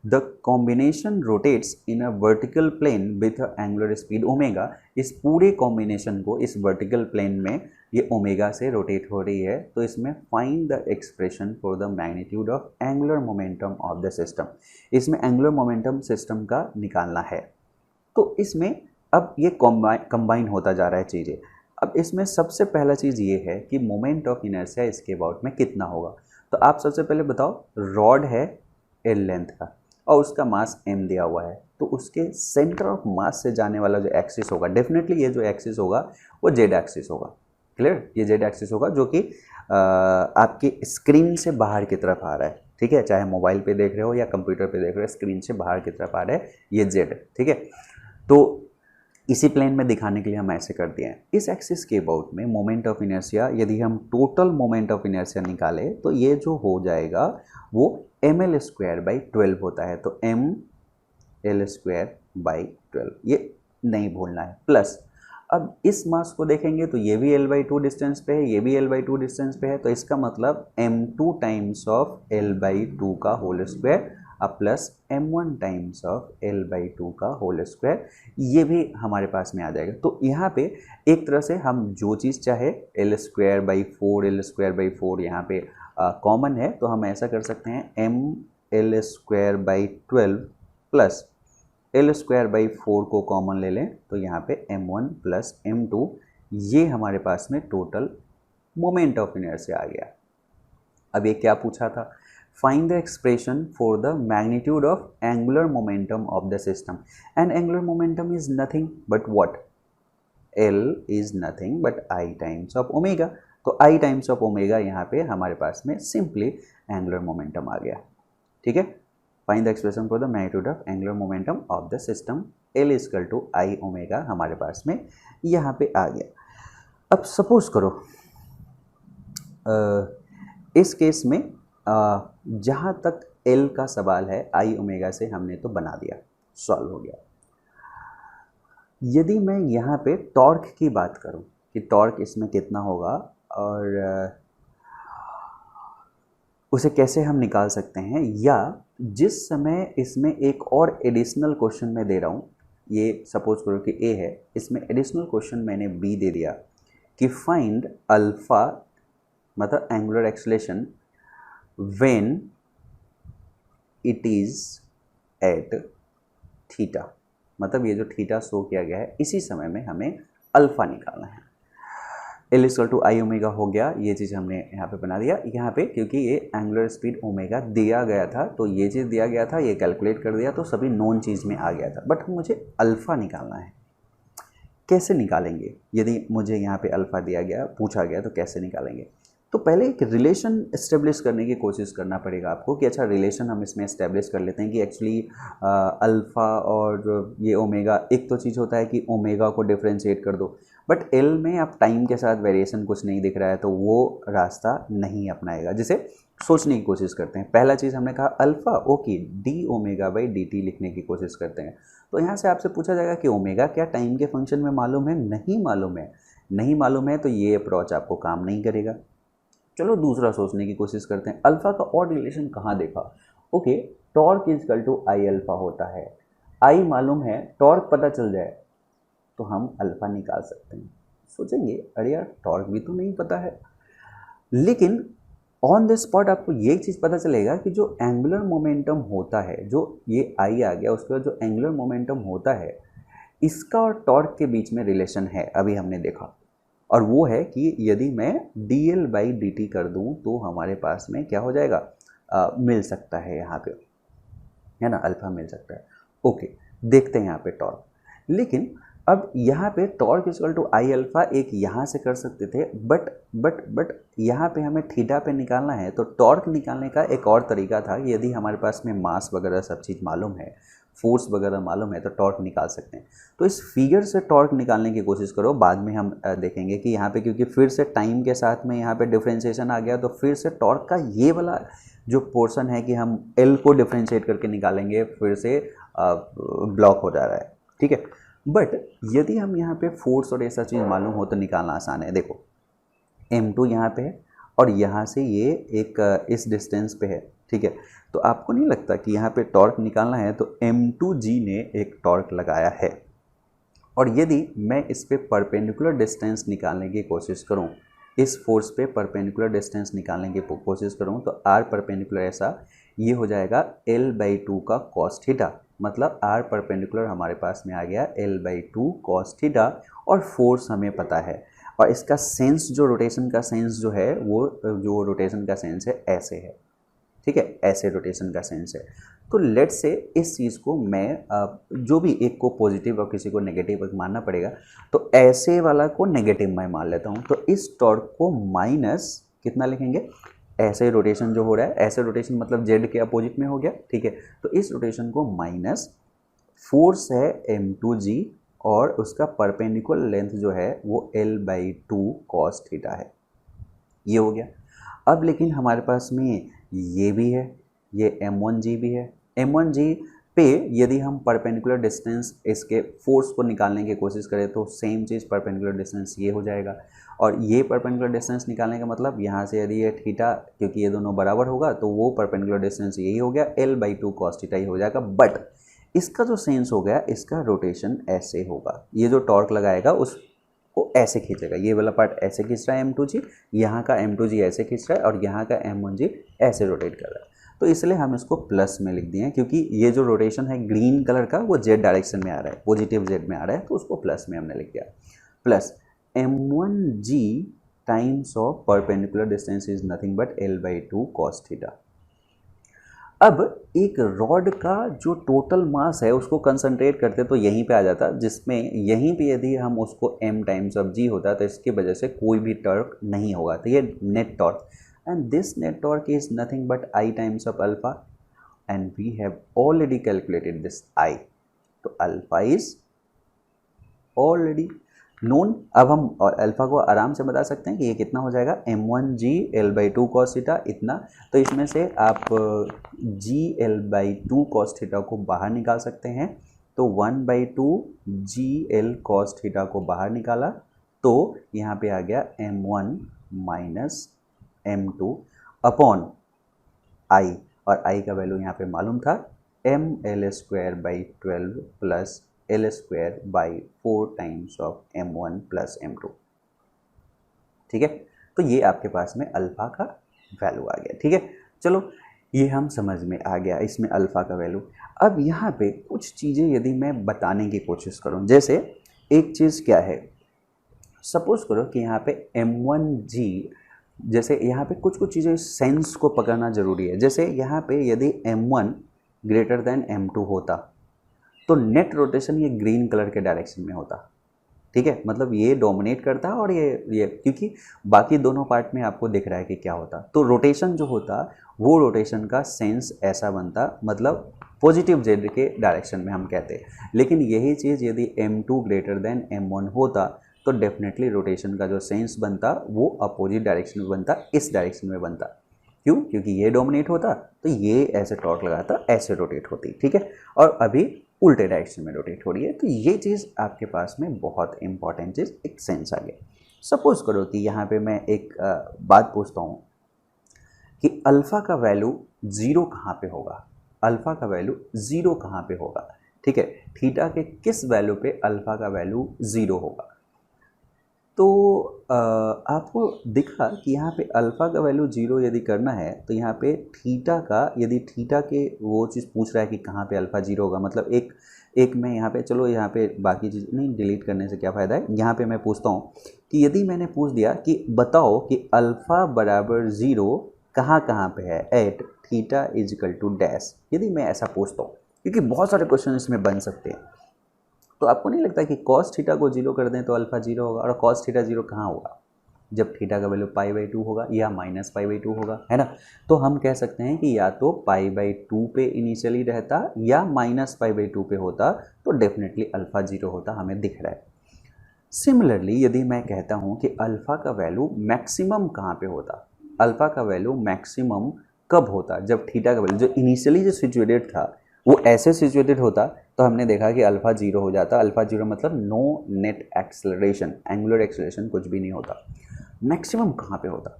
The combination rotates in a vertical plane with angular speed omega. इस पूरे कॉम्बिनेशन को इस वर्टिकल प्लेन में ये ओमेगा से रोटेट हो रही है। तो इसमें find the expression for the magnitude of angular momentum of the system. इसमें एंगुलर मोमेंटम सिस्टम का निकालना है। तो इसमें अब ये कंबाइन होता जा रहा है चीज़ें। अब इसमें सबसे पहला चीज़ ये है कि मोमेंट ऑफ इनर्शिया इसके अबाउट में कितना होगा। तो आप सबसे पहले बताओ, रॉड है एल लेंथ का और उसका मास m दिया हुआ है, तो उसके सेंटर ऑफ मास से जाने वाला जो एक्सिस होगा, डेफिनेटली ये जो एक्सिस होगा वो जेड एक्सिस होगा। क्लियर, ये जेड एक्सिस होगा जो कि आपकी स्क्रीन से बाहर की तरफ आ रहा है। ठीक है, चाहे मोबाइल पे देख रहे हो या कंप्यूटर पे देख रहे हो, स्क्रीन से बाहर की तरफ आ रहा है ये जेड। ठीक है, तो इसी प्लेन में दिखाने के लिए हम ऐसे कर दिए हैं। इस एक्सिस के अबाउट में मोमेंट ऑफ इनर्शिया, यदि हम टोटल मोमेंट ऑफ इनर्शिया निकालें तो ये जो हो जाएगा वो ml²/12 होता है। तो ml²/12, ये नहीं भूलना है। प्लस अब इस मास को देखेंगे तो ये भी l/2 डिस्टेंस पे है, ये भी l/2 डिस्टेंस पे है, तो इसका मतलब m2 टाइम्स ऑफ l/2 का होल स्क्वायर अब plus m1 times of l/2 का होल स्क्वायर, ये भी हमारे पास में आ जाएगा। तो यहाँ पे एक तरह से हम जो चीज़ चाहे l²/4 यहाँ पे कॉमन है, तो हम ऐसा कर सकते हैं ml²/12 प्लस l²/4 को कॉमन ले लें, तो यहाँ पे m1 प्लस m2, ये हमारे पास में टोटल मोमेंट ऑफ इनर्शिया आ गया। अब ये क्या पूछा था, find the expression for the magnitude of angular momentum of the system. And angular momentum is nothing but what, L is nothing but I times of omega. तो I times of omega यहाँ पे हमारे पास में simply angular momentum आ गया। ठीक है, find the expression for the magnitude of angular momentum of the system, L equal to I omega हमारे पास में यहाँ पे आ गया। अब सपोज करो इस केस में जहाँ तक L का सवाल है I ओमेगा से हमने तो बना दिया, सॉल्व हो गया। यदि मैं यहाँ पे टॉर्क की बात करूँ कि टॉर्क इसमें कितना होगा और उसे कैसे हम निकाल सकते हैं, या जिस समय इसमें एक और एडिशनल क्वेश्चन मैं दे रहा हूँ, ये सपोज करो कि A है, इसमें एडिशनल क्वेश्चन मैंने B दे दिया कि फाइंड अल्फा, मतलब angular acceleration when it is at theta. मतलब ये जो थीटा शो किया गया है इसी समय में हमें अल्फा निकालना है। L equal to I omega हो गया, ये चीज़ हमने यहाँ पे बना दिया। यहाँ पे क्योंकि ये एंगुलर स्पीड ओमेगा दिया गया था, तो ये चीज़ दिया गया था, ये कैलकुलेट कर दिया, तो सभी नॉन चीज़ में आ गया था। बट मुझे अल्फ़ा निकालना है, कैसे निकालेंगे? यदि मुझे यहाँ पे अल्फ़ा दिया गया, पूछा गया, तो कैसे निकालेंगे? तो पहले एक रिलेशन इस्टेब्लिश करने की कोशिश करना पड़ेगा आपको कि अच्छा रिलेशन हम इसमें इस्टेब्लिश कर लेते हैं कि एक्चुअली अल्फ़ा और ये ओमेगा, एक तो चीज़ होता है कि ओमेगा को डिफ्रेंशिएट कर दो, बट एल में आप टाइम के साथ वेरिएशन कुछ नहीं दिख रहा है, तो वो रास्ता नहीं अपनाएगा, जिसे सोचने की कोशिश करते हैं। पहला चीज़ हमने कहा alpha, okay, D omega by D T लिखने की कोशिश करते हैं। तो यहाँ से आपसे पूछा जाएगा कि ओमेगा क्या टाइम के फंक्शन में मालूम है? नहीं मालूम है। नहीं मालूम है तो ये अप्रोच आपको काम नहीं करेगा। चलो दूसरा सोचने की कोशिश करते हैं, अल्फ़ा का और रिलेशन कहाँ देखा? Okay, torque is equal to I alpha होता है। आई मालूम है, टॉर्क पता चल जाए तो हम अल्फ़ा निकाल सकते हैं। सोचेंगे अरे यार टॉर्क भी तो नहीं पता है, लेकिन ऑन द स्पॉट आपको ये चीज़ पता चलेगा कि जो एंगुलर मोमेंटम होता है, जो ये आई आ गया उसके बाद जो एंगुलर मोमेंटम होता है, इसका और टॉर्क के बीच में रिलेशन है, अभी हमने देखा। और वो है कि यदि मैं dl/dt कर दूं तो हमारे पास में क्या हो जाएगा, मिल सकता है यहाँ पे, है ना, अल्फा मिल सकता है। ओके, देखते हैं यहाँ पे टॉर्क। लेकिन अब यहाँ पे torque equal to I alpha एक यहाँ से कर सकते थे, बट यहाँ पे हमें थीटा पे निकालना है। तो टॉर्क निकालने का एक और तरीका था कि यदि हमारे पास में मास वगैरह सब चीज़ मालूम है, फोर्स वगैरह मालूम है, तो टॉर्क निकाल सकते हैं। तो इस फिगर से टॉर्क निकालने की कोशिश करो, बाद में हम देखेंगे कि यहाँ पे क्योंकि फिर से टाइम के साथ में यहाँ पे डिफ्रेंशिएशन आ गया, तो फिर से टॉर्क का ये वाला जो पोर्शन है कि हम एल को डिफ्रेंशिएट करके निकालेंगे, फिर से ब्लॉक हो जा रहा है, ठीक है। बट यदि हम यहाँ पे फोर्स और ऐसा चीज़ मालूम हो तो निकालना आसान है। देखो m2 यहाँ पे है और यहाँ से ये एक इस डिस्टेंस पे है, ठीक है। तो आपको नहीं लगता कि यहाँ पे टॉर्क निकालना है तो m2g ने एक टॉर्क लगाया है, और यदि मैं इस पे परपेंडिकुलर डिस्टेंस निकालने की कोशिश करूँ, इस फोर्स पे परपेंडिकुलर डिस्टेंस निकालने की कोशिश करूँ, तो r परपेंडिकुलर ऐसा ये हो जाएगा l/2 का cos थीटा, मतलब r परपेंडिकुलर हमारे पास में आ गया l/2 cos थीटा। और फोर्स हमें पता है, और इसका सेंस जो रोटेशन का सेंस जो है, वो जो रोटेशन का सेंस है ऐसे है, ठीक है, ऐसे रोटेशन का सेंस है। तो लेट से इस चीज़ को मैं जो भी एक को पॉजिटिव और किसी को नेगेटिव मानना पड़ेगा, तो ऐसे वाला को नेगेटिव मैं मान लेता हूँ। तो इस टॉर्क को माइनस कितना लिखेंगे, ऐसे रोटेशन जो हो रहा है, ऐसे रोटेशन मतलब जेड के अपोजिट में हो गया, ठीक है। तो इस रोटेशन को माइनस फोर्स है m2g और उसका परपेंडिकुलर लेंथ जो है वो l/2 cos थीटा है, ये हो गया। अब लेकिन हमारे पास में ये भी है, ये m1g भी है। m1g पे यदि हम परपेंडिकुलर डिस्टेंस इसके फोर्स को निकालने की कोशिश करें तो सेम चीज़ परपेंडिकुलर डिस्टेंस ये हो जाएगा, और ये परपेंडिकुलर डिस्टेंस निकालने का मतलब यहाँ से यदि ये थीटा, क्योंकि ये दोनों बराबर होगा तो वो परपेंडिकुलर डिस्टेंस यही हो गया, l/2 cos थीटा ही हो जाएगा। बट इसका जो सेंस हो गया, इसका रोटेशन ऐसे होगा, ये जो टॉर्क लगाएगा उसको ऐसे खींचेगा, ये वाला पार्ट ऐसे खींच रहा है m2g, यहाँ का m2g ऐसे खींच रहा है और यहाँ का m1g ऐसे रोटेट कर रहा है। तो इसलिए हम इसको प्लस में लिख दिए, क्योंकि ये जो रोटेशन है ग्रीन कलर का वो जेड डायरेक्शन में आ रहा है, पॉजिटिव जेड में आ रहा है, तो उसको प्लस में हमने लिख दिया। Plus m1g times of perpendicular distance is nothing but l/2 cos theta. अब एक रॉड का जो टोटल मास है उसको कंसंट्रेट करते तो यहीं पे आ जाता, जिसमें यहीं पे यदि हम उसको m टाइम्स ऑफ g होता तो इसकी वजह से कोई भी टॉर्क नहीं होगा, तो ये net torque, and this net torque is nothing but i times of alpha, and we have already calculated this i। तो अल्फा इज ऑलरेडी नोन। अब हम और अल्फा को आराम से बता सकते हैं कि ये कितना हो जाएगा, m1g l/2 cos थीटा इतना। तो इसमें से आप g l/2 cos थीटा को बाहर निकाल सकते हैं, तो 1/2 g l cos थीटा को बाहर निकाला तो यहाँ पे आ गया m1 minus m2 upon i, और i का वैल्यू यहाँ पे मालूम था ml²/12 plus l²/4 times of m1 plus m2, ठीक है। तो ये आपके पास में अल्फा का वैल्यू आ गया, ठीक है। चलो ये हम समझ में आ गया इसमें अल्फा का वैल्यू। अब यहाँ पे कुछ चीज़ें यदि मैं बताने की कोशिश करूँ, जैसे एक चीज़ क्या है, सपोज करो कि यहाँ पे m1g, जैसे यहाँ पे कुछ कुछ चीज़ें सेंस को पकड़ना ज़रूरी है। जैसे यहाँ पे यदि m1 ग्रेटर देन m2 होता तो नेट रोटेशन ये ग्रीन कलर के डायरेक्शन में होता, ठीक है, मतलब ये डोमिनेट करता और ये क्योंकि बाकी दोनों पार्ट में आपको दिख रहा है कि क्या होता, तो रोटेशन जो होता वो रोटेशन का सेंस ऐसा बनता, मतलब पॉजिटिव जेड के डायरेक्शन में हम कहते हैं। लेकिन यही चीज़ यदि m2 ग्रेटर देन m1 होता तो डेफिनेटली रोटेशन का जो सेंस बनता वो अपोजिट डायरेक्शन में बनता, इस डायरेक्शन में बनता। क्यों? क्योंकि ये डोमिनेट होता तो ये ऐसे टॉर्क लगाता, ऐसे रोटेट होती, ठीक है, और अभी उल्टे डायरेक्शन में रोटेट हो रही है। तो ये चीज़ आपके पास में बहुत इंपॉर्टेंट चीज़, एक सेंस आ गया। सपोज करो कि यहाँ पे मैं एक बात पूछता हूँ कि अल्फ़ा का वैल्यू ज़ीरो कहाँ पे होगा, अल्फ़ा का वैल्यू ज़ीरो कहाँ पे होगा, ठीक है, थीटा के किस वैल्यू पे अल्फ़ा का वैल्यू ज़ीरो होगा। तो आपको दिखा कि यहाँ पे अल्फ़ा का वैल्यू 0 यदि करना है तो यहाँ पे थीटा का, यदि थीटा के वो चीज़ पूछ रहा है कि कहाँ पे अल्फ़ा 0 होगा, मतलब एक मैं यहाँ पे, चलो यहाँ पे बाकी चीज़ नहीं, डिलीट करने से क्या फ़ायदा है, यहाँ पे मैं पूछता हूँ कि यदि मैंने पूछ दिया कि बताओ कि अल्फ़ा बराबर 0 कहाँ कहाँ पे है at theta is equal to dash, यदि मैं ऐसा पूछता हूँ, क्योंकि बहुत सारे क्वेश्चन इसमें बन सकते हैं। तो आपको नहीं लगता कि कॉस थीटा को 0 कर दें तो अल्फ़ा 0 होगा, और कॉस थीटा 0 कहाँ होगा, जब थीटा का वैल्यू π/2 होगा या -π/2 होगा, है ना। तो हम कह सकते हैं कि या तो π/2 पे इनिशियली रहता या -π/2 पे होता, तो डेफिनेटली अल्फ़ा 0 होता, हमें दिख रहा है। सिमिलरली यदि मैं कहता हूँ कि अल्फ़ा का वैल्यू मैक्सिमम कहाँ पे होता, अल्फ़ा का वैल्यू मैक्सिमम कब होता, जब थीटा का वैल्यू जो इनिशियली जो सिचुएटेड था वो ऐसे सिचुएटेड होता, तो हमने देखा कि अल्फ़ा 0 हो जाता। अल्फ़ा 0 मतलब no net acceleration, angular acceleration कुछ भी नहीं होता। मैक्सिमम कहाँ पे होता,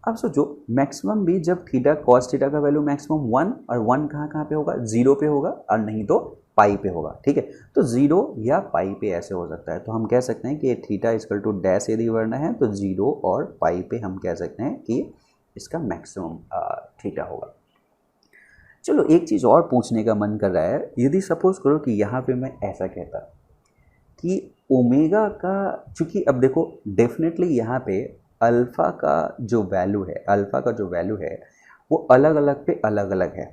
अब सोचो मैक्सिमम भी जब थीटा कॉस थीटा का वैल्यू मैक्सिमम 1, और 1 कहाँ कहाँ पे होगा, 0 पे होगा, और नहीं तो पाई पे होगा, ठीक है। तो 0 या पाई पे ऐसे हो सकता है, तो हम कह सकते हैं कि थीटा इक्वल टू डैश यदि वरना है तो 0 और पाई पे हम कह सकते हैं कि इसका मैक्सिमम थीटा होगा। चलो एक चीज़ और पूछने का मन कर रहा है, यदि सपोज करो कि यहाँ पे मैं ऐसा कहता कि ओमेगा का, चूँकि अब देखो डेफिनेटली यहाँ पे अल्फ़ा का जो वैल्यू है, अल्फ़ा का जो वैल्यू है वो अलग अलग पे अलग अलग है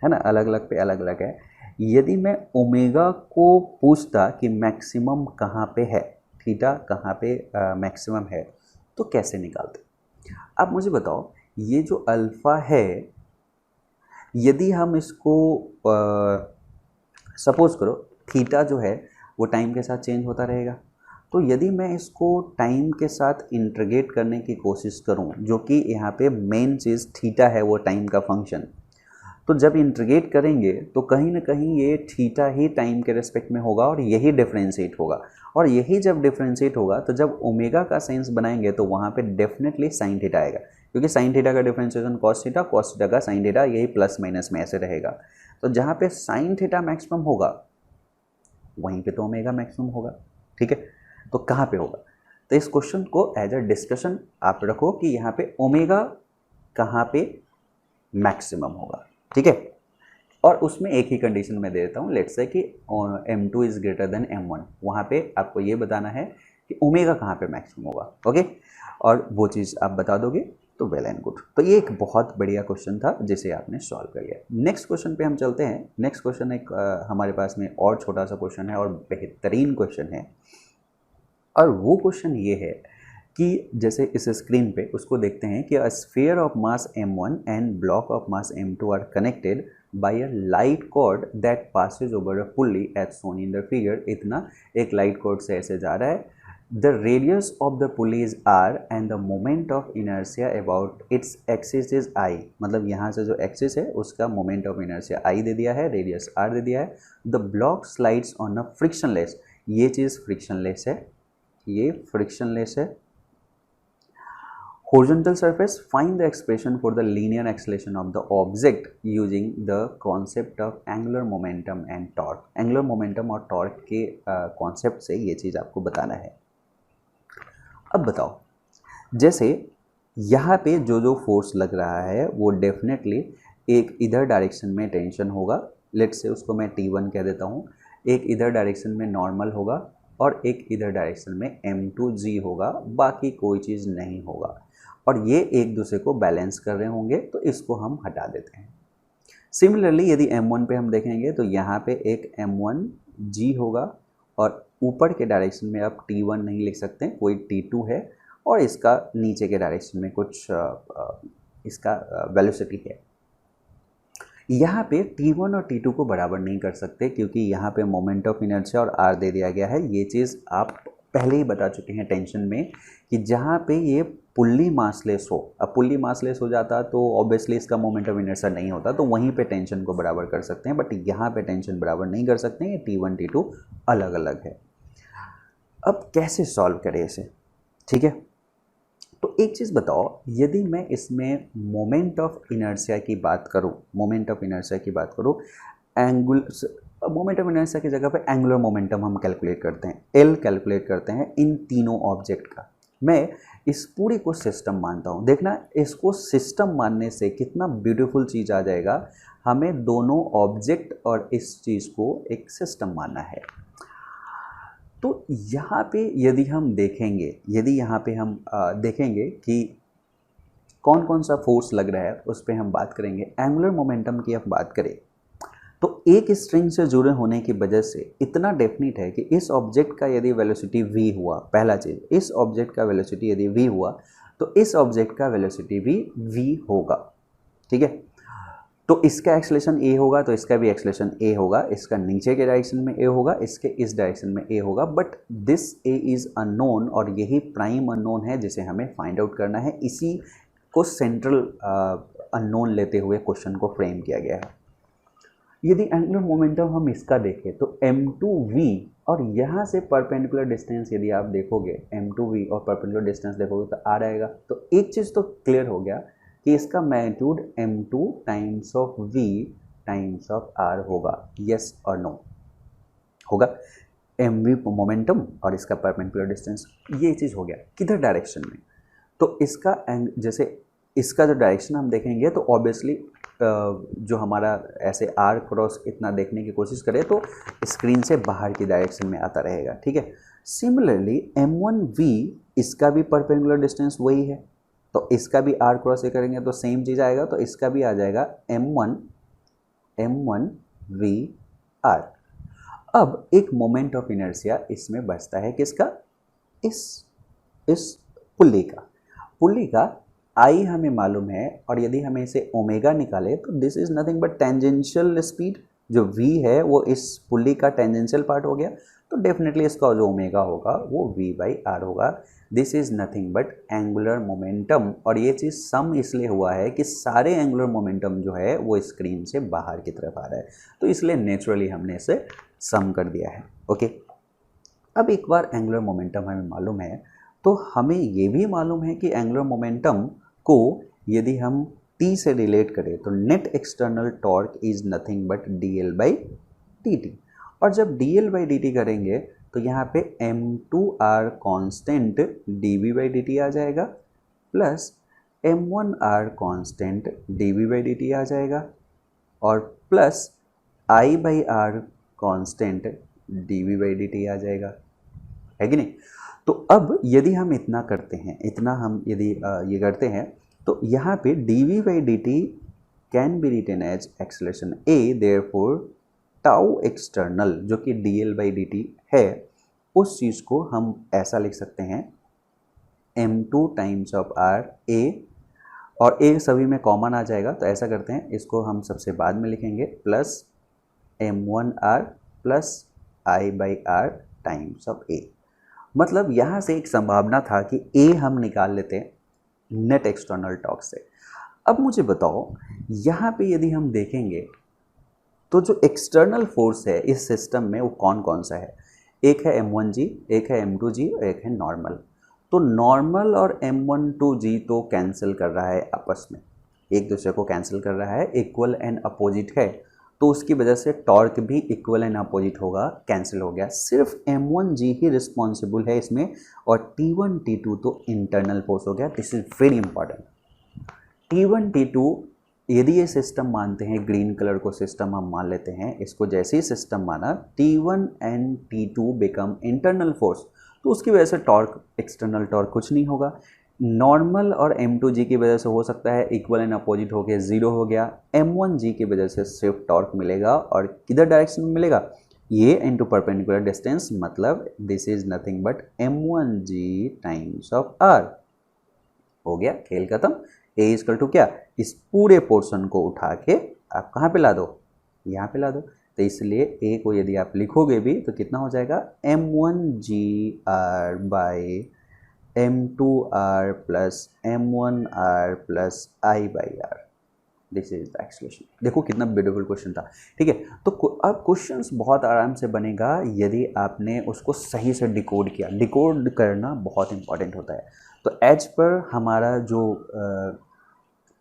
ना, अलग अलग पे अलग अलग है। यदि मैं ओमेगा को पूछता कि मैक्सिमम कहाँ पे है, थीटा कहाँ पे मैक्सिमम है, तो कैसे निकालते। अब मुझे बताओ ये जो अल्फ़ा है, यदि हम इसको सपोज करो थीटा जो है वो टाइम के साथ चेंज होता रहेगा, तो यदि मैं इसको टाइम के साथ इंटीग्रेट करने की कोशिश करूं, जो कि यहाँ पे मेन चीज़ थीटा है वो टाइम का फंक्शन, तो जब इंटीग्रेट करेंगे तो कहीं ना कहीं ये थीटा ही टाइम के रिस्पेक्ट में होगा और यही डिफ्रेंशिएट होगा, और यही जब डिफ्रेंशिएट होगा तो जब ओमेगा का सेंस बनाएंगे तो वहाँ पे डेफिनेटली साइन थीटा आएगा, क्योंकि साइन थीटा का डिफ्रेंशिएशन कॉस थीटा का साइन थीटा, यही प्लस माइनस में ऐसे रहेगा। तो जहाँ पे साइन थीटा मैक्सिमम होगा वहीं पे तो ओमेगा मैक्सिमम होगा, ठीक है। तो कहाँ पे होगा, तो इस क्वेश्चन को एज अ डिस्कशन आप रखो कि यहाँ पे ओमेगा कहाँ पे मैक्सिमम होगा, ठीक है। और उसमें एक ही कंडीशन मैं दे देता हूँ, लेट्स से कि m2 is greater than m1, वहाँ पे आपको ये बताना है कि ओमेगा कहाँ पे मैक्सिमम होगा, ओके। और वो चीज़ आप बता दोगे तो वेल एंड गुड। तो ये एक बहुत बढ़िया क्वेश्चन था जिसे आपने सॉल्व कर लिया। नेक्स्ट क्वेश्चन पे हम चलते हैं। नेक्स्ट क्वेश्चन एक हमारे पास में और छोटा सा क्वेश्चन है और बेहतरीन क्वेश्चन है, और वो क्वेश्चन ये है कि जैसे इस स्क्रीन पे उसको देखते हैं कि a sphere of mass m1 and block of mass m2 are connected by a light cord that passes over a pulley as shown in the figure. इतना एक लाइट कॉर्ड से ऐसे जा रहा है, the radius of the pulley is r and the moment of inertia about its axis is i, मतलब यहाँ से जो एक्सिस है उसका मोमेंट ऑफ इनर्शिया i दे दिया है, रेडियस r दे दिया है। The block slides on a frictionless, ये चीज़ फ्रिक्शनलेस है, ये फ्रिक्शनलेस है। Horizontal surface, find the expression for the linear acceleration of the object using the concept of angular momentum and torque. Angular momentum और torque के concept से ये चीज़ आपको बताना है। अब बताओ, जैसे यहाँ पे जो जो फोर्स लग रहा है वो डेफिनेटली एक इधर डायरेक्शन में टेंशन होगा, लेट्स से उसको मैं T1 कह देता हूँ, एक इधर डायरेक्शन में नॉर्मल होगा और एक इधर डायरेक्शन में m2g होगा, बाकी कोई चीज़ नहीं होगा, और ये एक दूसरे को बैलेंस कर रहे होंगे, तो इसको हम हटा देते हैं। सिमिलरली यदि m1 पे हम देखेंगे तो यहाँ पे एक m1g होगा, और ऊपर के डायरेक्शन में आप T1 नहीं लिख सकते, कोई T2 है, और इसका नीचे के डायरेक्शन में कुछ इसका वेलोसिटी है। यहाँ पे T1 और T2 को बराबर नहीं कर सकते, क्योंकि यहाँ पे मोमेंट ऑफ इनर्शिया और r दे दिया गया है। ये चीज़ आप पहले ही बता चुके हैं टेंशन में कि जहाँ पे ये पुल्ली मासलेस हो, अब पुल्ली मासलेस हो जाता तो ऑब्वियसली इसका मोमेंट ऑफ इनर्शिया नहीं होता, तो वहीं पे टेंशन को बराबर कर सकते हैं, बट यहाँ पे टेंशन बराबर नहीं कर सकते हैं, ये T1 T2 अलग अलग है। अब कैसे सॉल्व करें इसे, ठीक है। तो एक चीज़ बताओ, यदि मैं इसमें मोमेंट ऑफ इनर्शिया की बात करूं, मोमेंट ऑफ इनर्शिया की बात करूं, मोमेंटम इनर्शिया की जगह पे एंगुलर मोमेंटम हम कैलकुलेट करते हैं, एल कैलकुलेट करते हैं इन तीनों ऑब्जेक्ट का। मैं इस पूरे को सिस्टम मानता हूँ। देखना इसको सिस्टम मानने से कितना ब्यूटीफुल चीज़ आ जाएगा। हमें दोनों ऑब्जेक्ट और इस चीज़ को एक सिस्टम मानना है। तो यहाँ पे यदि हम देखेंगे, यदि यहाँ पे हम देखेंगे कि कौन कौन सा फोर्स लग रहा है, उस पर हम बात करेंगे। एंगुलर मोमेंटम की हम बात करें तो एक स्ट्रिंग से जुड़े होने की वजह से इतना डेफिनेट है कि इस ऑब्जेक्ट का यदि वेलोसिटी v हुआ, पहला चीज़, इस ऑब्जेक्ट का वेलोसिटी यदि v हुआ तो इस ऑब्जेक्ट का वेलोसिटी भी v होगा। ठीक है, तो इसका एक्सेलरेशन a होगा तो इसका भी एक्सेलरेशन a होगा, इसका नीचे के डायरेक्शन में a होगा, इसके इस डायरेक्शन में a होगा। But this a is unknown और यही प्राइम अननोन है जिसे हमें फाइंड आउट करना है। इसी को सेंट्रल अननोन लेते हुए क्वेश्चन को फ्रेम किया गया है। यदि एंगुलर मोमेंटम हम इसका देखें तो m2v और यहाँ से परपेंडिकुलर डिस्टेंस यदि आप देखोगे, m2v और परपेंडिकुलर डिस्टेंस देखोगे तो आ रहेगा। तो एक चीज़ तो क्लियर हो गया कि इसका magnitude m2 times of v times of r होगा। यस और नो होगा। mv मोमेंटम और इसका परपेंडिकुलर डिस्टेंस, ये चीज़ हो गया। किधर डायरेक्शन में? तो इसका जैसे इसका जो डायरेक्शन हम देखेंगे तो ऑब्वियसली जो हमारा ऐसे आर क्रॉस इतना देखने की कोशिश करें तो स्क्रीन से बाहर की डायरेक्शन में आता रहेगा। ठीक है, सिमिलरली m1v इसका भी परपेंडिकुलर डिस्टेंस वही है, तो इसका भी आर क्रॉस से करेंगे तो सेम चीज़ आएगा। तो इसका भी आ जाएगा m1v r। अब एक मोमेंट ऑफ इनर्शिया इसमें बचता है किसका? इस पुल्ली का आई हमें मालूम है और यदि हमें इसे ओमेगा निकाले तो this is nothing but tangential speed. जो v है वो इस पुल्ली का टेंजेंशियल पार्ट हो गया, तो डेफिनेटली इसका जो ओमेगा होगा वो v/r होगा। This is nothing but angular momentum. और ये चीज़ सम इसलिए हुआ है कि सारे एंगुलर मोमेंटम जो है वो स्क्रीन से बाहर की तरफ आ रहा है, तो इसलिए नेचुरली हमने इसे सम कर दिया है। ओके, अब एक बार एंगुलर मोमेंटम हमें मालूम है तो हमें ये भी मालूम है कि एंगुलर मोमेंटम को यदि हम t से रिलेट करें तो net external torque is nothing but dl/dt। और जब dl/dt करेंगे तो यहाँ पे m2r कांस्टेंट dv/dt आ जाएगा प्लस m1r कांस्टेंट dv/dt आ जाएगा और प्लस i/r कांस्टेंट dv/dt आ जाएगा, है कि नहीं? तो अब यदि हम इतना करते हैं, इतना हम यदि ये करते हैं तो यहाँ पे dv/dt can be written as acceleration a, therefore tau external जो कि dl/dt है, उस चीज़ को हम ऐसा लिख सकते हैं m2 times of r a, और a सभी में कॉमन आ जाएगा तो ऐसा करते हैं, इसको हम सबसे बाद में लिखेंगे plus m1r plus i/r times of a। मतलब यहाँ से एक संभावना था कि a हम निकाल लेते हैं नेट एक्सटर्नल टॉर्क से। अब मुझे बताओ यहाँ पे यदि हम देखेंगे तो जो एक्सटर्नल फोर्स है इस सिस्टम में वो कौन कौन सा है? एक है m1g, एक है m2g और एक है नॉर्मल। तो नॉर्मल और m12g तो कैंसिल कर रहा है आपस में, एक दूसरे को कैंसिल कर रहा है, इक्वल एंड अपोजिट है, तो उसकी वजह से टॉर्क भी इक्वल एंड अपोजिट होगा, कैंसिल हो गया। सिर्फ m1g ही रिस्पॉन्सिबल है इसमें और t1 t2 तो इंटरनल फोर्स हो गया। This is very important. t1 t2 यदि ये सिस्टम मानते हैं, ग्रीन कलर को सिस्टम हम मान लेते हैं, इसको जैसे ही सिस्टम माना t1 and t2 become internal force, तो उसकी वजह से टॉर्क, एक्सटर्नल टॉर्क कुछ नहीं होगा। नॉर्मल और m2g की वजह से हो सकता है इक्वल एंड अपोजिट हो गया, जीरो हो गया। m1g की वजह से सिर्फ टॉर्क मिलेगा और किधर डायरेक्शन में मिलेगा? ये इनटू परपेंडिकुलर डिस्टेंस, मतलब this is nothing but m1g times of r। हो गया, खेल खत्म। a इक्वल टू क्या? इस पूरे पोर्शन को उठा के आप कहाँ पे ला दो? यहाँ पे ला दो। तो इसलिए a को यदि आप लिखोगे भी तो कितना हो जाएगा? m1gr by m2r plus m1r plus i/r। This is the explanation. देखो कितना ब्यूटीफुल क्वेश्चन था। ठीक है, तो अब क्वेश्चंस बहुत आराम से बनेगा यदि आपने उसको सही से डिकोड किया। डिकोड करना बहुत इंपॉर्टेंट होता है। तो एज पर हमारा जो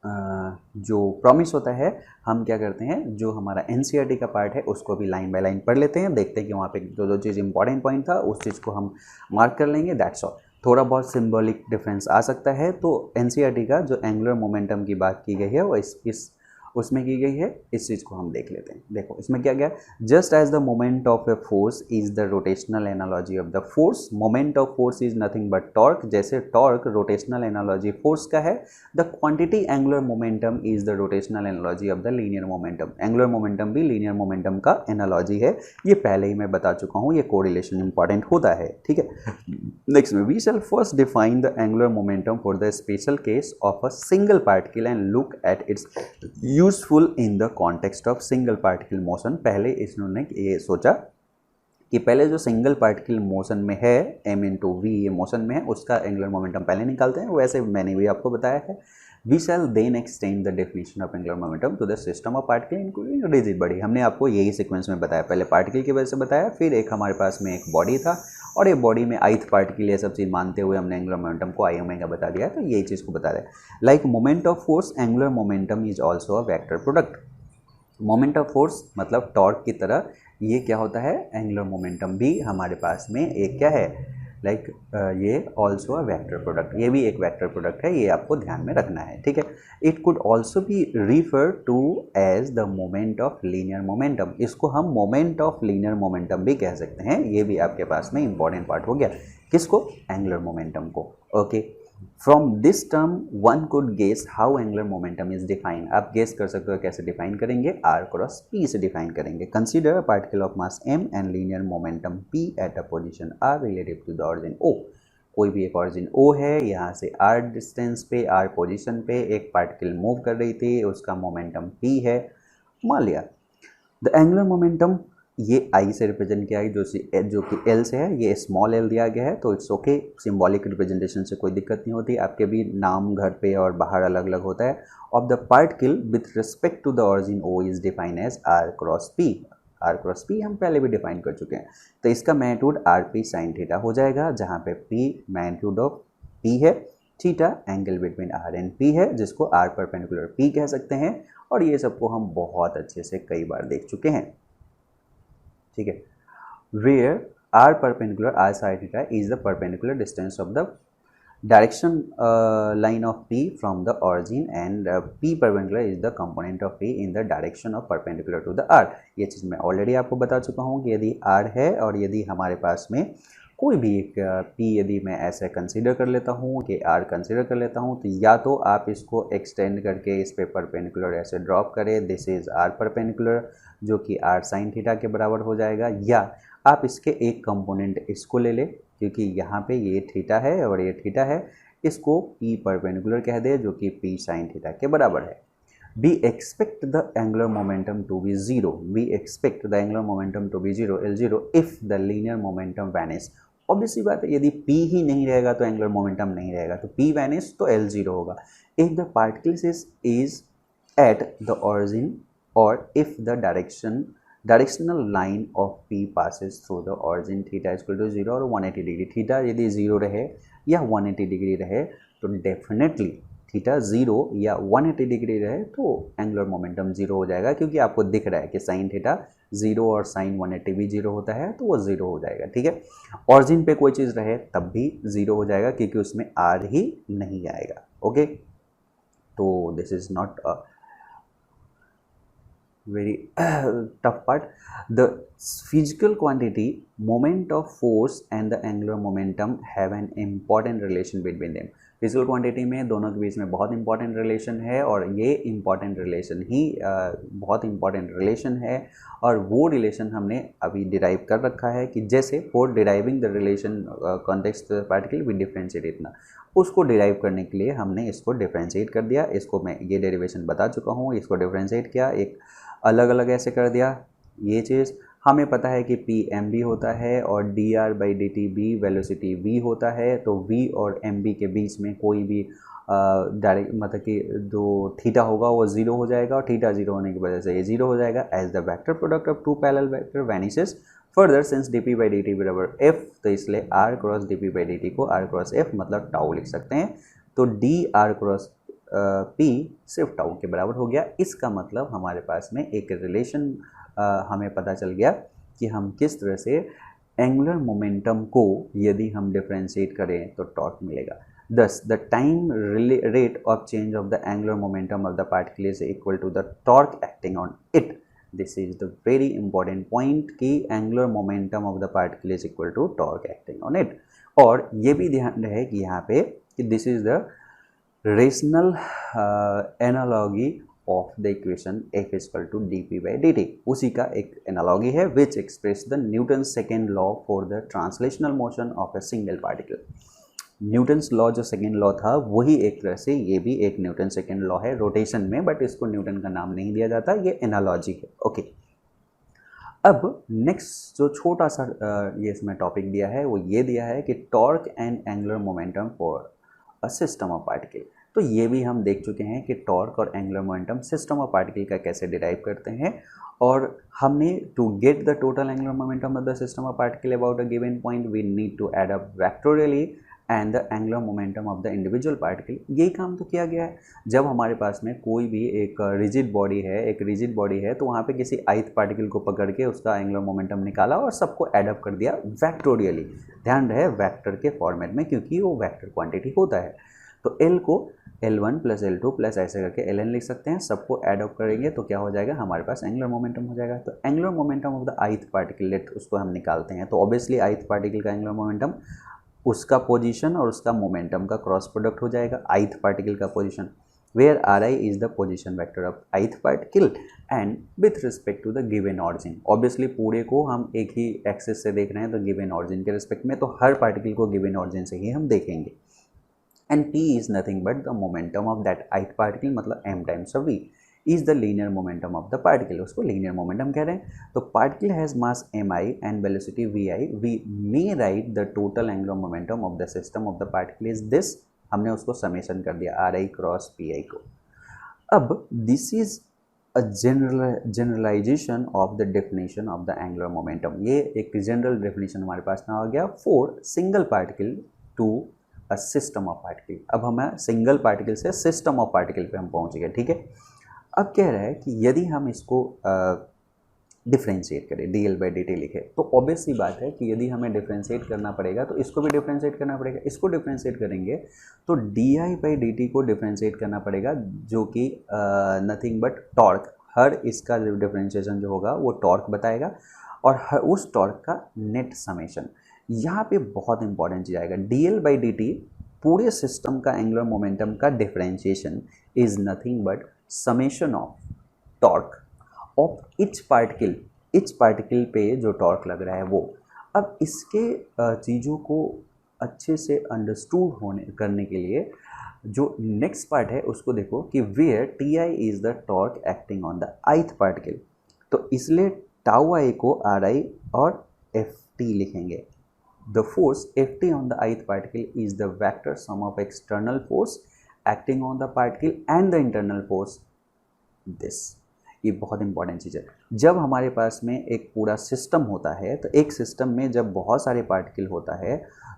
जो प्रॉमिस होता है, हम क्या करते हैं, जो हमारा एनसीईआरटी का पार्ट है उसको भी लाइन बाय लाइन पढ़ लेते हैं, देखते हैं कि वहाँ पे जो जो चीज़ इंपॉर्टेंट पॉइंट था उस चीज़ को हम मार्क कर लेंगे, दैट्स ऑल। थोड़ा बहुत सिंबॉलिक डिफरेंस आ सकता है। तो एनसीईआरटी का जो एंगुलर मोमेंटम की बात की गई है वो इस उसमें की गई है, इस चीज़ को हम देख लेते हैं। देखो इसमें क्या गया, just as the moment of a force is the rotational analogy of the force, moment of force is nothing but torque. जैसे टॉर्क रोटेशनल एनालॉजी फोर्स का है, the quantity angular momentum is the rotational analogy of the linear momentum. Angular momentum भी linear momentum का analogy है, ये पहले ही मैं बता चुका हूँ, ये कोरिलेशन इंपॉर्टेंट होता है, ठीक है। नेक्स्ट में we shall first define the angular momentum for the special case of a single particle and look at its useful in the context of single particle motion. पहले इन्होंने ये सोचा कि पहले जो सिंगल पार्टिकल मोशन में है, m इंटू वी ये मोशन में है, उसका एंगुलर मोमेंटम पहले निकालते हैं। वैसे मैंने भी आपको बताया है। We shall then extend the definition of angular momentum to the system of particle including rigid body. हमने आपको यही सीक्वेंस में बताया, पहले पार्टिकल की वजह से बताया, फिर एक हमारे पास में एक बॉडी था और ये बॉडी में ith पार्टिकल ये सब चीज़ मानते हुए हमने एंगुलर मोमेंटम को आई ओमेगा बता दिया है। तो यही चीज़ को बता रहे हैं। Like moment of force, angular momentum is also a vector product. Moment of force मतलब टॉर्क की तरह ये क्या होता है, एंगुलर मोमेंटम भी हमारे पास में एक क्या है, लाइक ये ऑल्सो अ वेक्टर प्रोडक्ट, ये भी एक वेक्टर प्रोडक्ट है, ये आपको ध्यान में रखना है, ठीक है। It could also be refer to as the moment of linear momentum. इसको हम मोमेंट ऑफ लीनियर मोमेंटम भी कह सकते हैं। ये भी आपके पास में इंपॉर्टेंट पार्ट हो गया, किसको, एंगुलर मोमेंटम को, okay. From this term one could guess how angular momentum is defined। आप गेस कर सकते हो कैसे डिफाइन करेंगे, r क्रॉस p से डिफाइन करेंगे। Consider a particle of mass m and linear momentum p at a position r relative to the origin o। कोई भी एक ऑरिजिन o है, यहाँ से r डिस्टेंस पे, r पोजीशन पे एक पार्टिकल मूव कर रही थी, उसका मोमेंटम p है मान लिया। द एंगुलर मोमेंटम ये I से रिप्रेजेंट किया है, जो कि L से है, ये स्मॉल l दिया गया है, तो इट्स ओके। सिंबॉलिक रिप्रेजेंटेशन से कोई दिक्कत नहीं होती। आपके भी नाम घर पे और बाहर अलग अलग होता है। Of the particle with respect to the origin O is define as r cross p। r cross p हम पहले भी डिफाइन कर चुके हैं। तो इसका मैग्नीट्यूड rp साइन थीटा हो जाएगा, जहाँ पे p मैग्नीट्यूड ऑफ p है, theta angle between r and p है, जिसको r परपेंडिकुलर p कह सकते हैं। और ये सबको हम बहुत अच्छे से कई बार देख चुके हैं, ठीक है। Where r perpendicular r sine theta is the perpendicular distance of the direction line of p from the origin and p perpendicular is the component of p in the direction of perpendicular to the r। ये चीज़ मैं already आपको बता चुका हूँ कि यदि r है और यदि हमारे पास में कोई भी एक p यदि मैं ऐसे कंसीडर कर लेता हूँ कि r कंसीडर कर लेता हूँ, तो या तो आप इसको एक्सटेंड करके इस पे परपेंडिकुलर ऐसे ड्रॉप करें, दिस इज r परपेंडिकुलर जो कि r साइन थीटा के बराबर हो जाएगा, या आप इसके एक कंपोनेंट इसको ले लें, क्योंकि यहाँ पे ये थीटा है और ये थीटा है, इसको p परपेंडिकुलर कह दे जो कि p साइन थीटा के बराबर है। We expect the angular momentum to be zero. We expect the angular momentum to be zero, L0, if the linear momentum vanish। Obviously बात है, यदि p ही नहीं रहेगा तो एंगुलर मोमेंटम नहीं रहेगा, तो p वैनिश तो L0 होगा। If the particle is at the origin और if the directional line of p passes through the origin, theta equal to 0 और 180 डिग्री। थीटा यदि 0 रहे या 180 डिग्री रहे तो डेफिनेटली थीटा 0 या 180 डिग्री रहे तो एंगुलर मोमेंटम 0 हो जाएगा, क्योंकि आपको दिख रहा है कि साइन थीटा 0 और साइन 180 भी 0 होता है, तो वो 0 हो जाएगा, ठीक है। ऑरिजिन पे कोई चीज़ रहे तब भी 0 हो जाएगा, क्योंकि उसमें r ही नहीं आएगा, ओके। तो this is not a very tough part. The physical quantity, moment of force and the angular momentum have an important relation between them। Physical quantity में दोनों के बीच में बहुत इंपॉर्टेंट रिलेशन है, और ये इंपॉर्टेंट रिलेशन ही बहुत इंपॉर्टेंट रिलेशन है, और वो रिलेशन हमने अभी डिराइव कर रखा है कि जैसे for deriving the relation context particle with differentiate, इतना उसको डिराइव करने के लिए हमने इसको डिफरेंशिएट कर दिया। इसको मैं ये डेरिवेशन बता चुका हूँ, इसको डिफरेंशिएट किया, एक अलग अलग ऐसे कर दिया। ये चीज़ हमें पता है कि p mb होता है और dr/dt b वेलोसिटी v होता है, तो v और mb के बीच में कोई भी डायरेक्ट मतलब कि जो थीटा होगा वो 0 हो जाएगा, और थीटा 0 होने की वजह से ये 0 हो जाएगा। As the vector product of two parallel vector vanishes further since dp/dt बराबर f, तो इसलिए r क्रॉस dp/dt को r क्रॉस f मतलब टाउ लिख सकते हैं। तो d r क्रॉस पी सिर्फ टाउ के बराबर हो गया। इसका मतलब हमारे पास में एक रिलेशन हमें पता चल गया कि हम किस तरह से एंगुलर मोमेंटम को यदि हम डिफ्रेंशिएट करें तो टॉर्क मिलेगा। Thus, the time rate of change of the angular momentum of the particle is equal to the torque acting on it. This is the very important point कि angular momentum of the particle is equal to torque acting on it. और ये भी ध्यान रहे कि यहाँ पे कि this is the rational analogy of the equation F is equal to dp by dt. उसी का एक analogy है which express the Newton's second law for the translational motion of a single particle. Newton's law जो second law था वही एक तरह से ये भी एक न्यूटन सेकेंड लॉ है रोटेशन में, बट इसको न्यूटन का नाम नहीं दिया जाता, ये एनालॉजी है। ओके, अब नेक्स्ट जो छोटा सा ये इसमें टॉपिक दिया है वो ये दिया है कि torque and angular momentum for a system of particle. तो ये भी हम देख चुके हैं कि टॉर्क और angular momentum system of particle का कैसे डिराइव करते हैं, और हमने to get the total angular momentum of the system of particle about a given point we need to add up vectorially and the angular momentum of the individual particle. यही काम तो किया गया है। जब हमारे पास में कोई भी एक रिजिड बॉडी है तो वहाँ पे किसी ith पार्टिकल को पकड़ के उसका एंगुलर मोमेंटम निकाला और सबको एडअप कर दिया वेक्टोरियली। ध्यान रहे वेक्टर के फॉर्मेट में, क्योंकि वो वेक्टर क्वांटिटी होता है। तो L को L1 प्लस L2 प्लस ऐसे करके Ln लिख सकते हैं। सबको एडअप करेंगे तो क्या हो जाएगा, हमारे पास एंगुलर मोमेंटम हो जाएगा। तो angular momentum of the ith particle let उसको हम निकालते हैं। तो ऑब्वियसली ith पार्टिकल का एंगुलर मोमेंटम उसका पोजीशन और उसका मोमेंटम का क्रॉस प्रोडक्ट हो जाएगा ith पार्टिकल का position, where ri is the position vector of ith particle and with respect to the given origin. Obviously पूरे को हम एक ही एक्सिस से देख रहे हैं तो गिवन ऑरिजिन के रिस्पेक्ट में, तो हर पार्टिकल को गिवन ऑरिजिन से ही हम देखेंगे। And p is nothing but the momentum of that ith particle, मतलब m times of v is the linear momentum of the particle. उसको लीनियर मोमेंटम कह रहे हैं। तो particle has mass mi and velocity vi, we may write the total angular momentum of the system of the particle is this. हमने उसको summation कर दिया ri cross pi को। अब this is a generalization of the definition of the angular momentum. ये एक general definition हमारे पास में आ गया for single particle to a system of particle. अब हमें सिंगल पार्टिकल से सिस्टम ऑफ पार्टिकल पे हम पहुंच गए, ठीक है। अब कह रहा है कि यदि हम इसको डिफ्रेंशिएट करें, dl बाई dt लिखे, तो ऑब्वियस सी बात है कि यदि हमें डिफ्रेंशिएट करना पड़ेगा तो इसको भी डिफ्रेंशिएट करना पड़ेगा। इसको डिफ्रेंशिएट करेंगे तो di बाई dt को डिफ्रेंशिएट करना पड़ेगा, जो कि नथिंग बट टॉर्क। हर इसका डिफ्रेंशिएशन जो होगा वो टॉर्क बताएगा, और हर उस टॉर्क का नेट समेशन। यहाँ पे बहुत इंपॉर्टेंट चीज़ आएगा, dl बाई dt पूरे सिस्टम का एंगुलर मोमेंटम का differentiation is nothing but summation of torque of each particle पे जो टॉर्क लग रहा है वो। अब इसके चीज़ों को अच्छे से अंडरस्टूड करने के लिए जो नेक्स्ट पार्ट है उसको देखो कि where T I is the torque acting on the ith particle. तो इसलिए टाउ आई को आर आई और एफ टी लिखेंगे। The force F T on the ith particle is the vector sum of external force acting on the particle and the internal force this. ये बहुत important चीज़ है। जब हमारे पास में एक पूरा सिस्टम होता है तो एक सिस्टम में जब बहुत सारे पार्टिकल होता है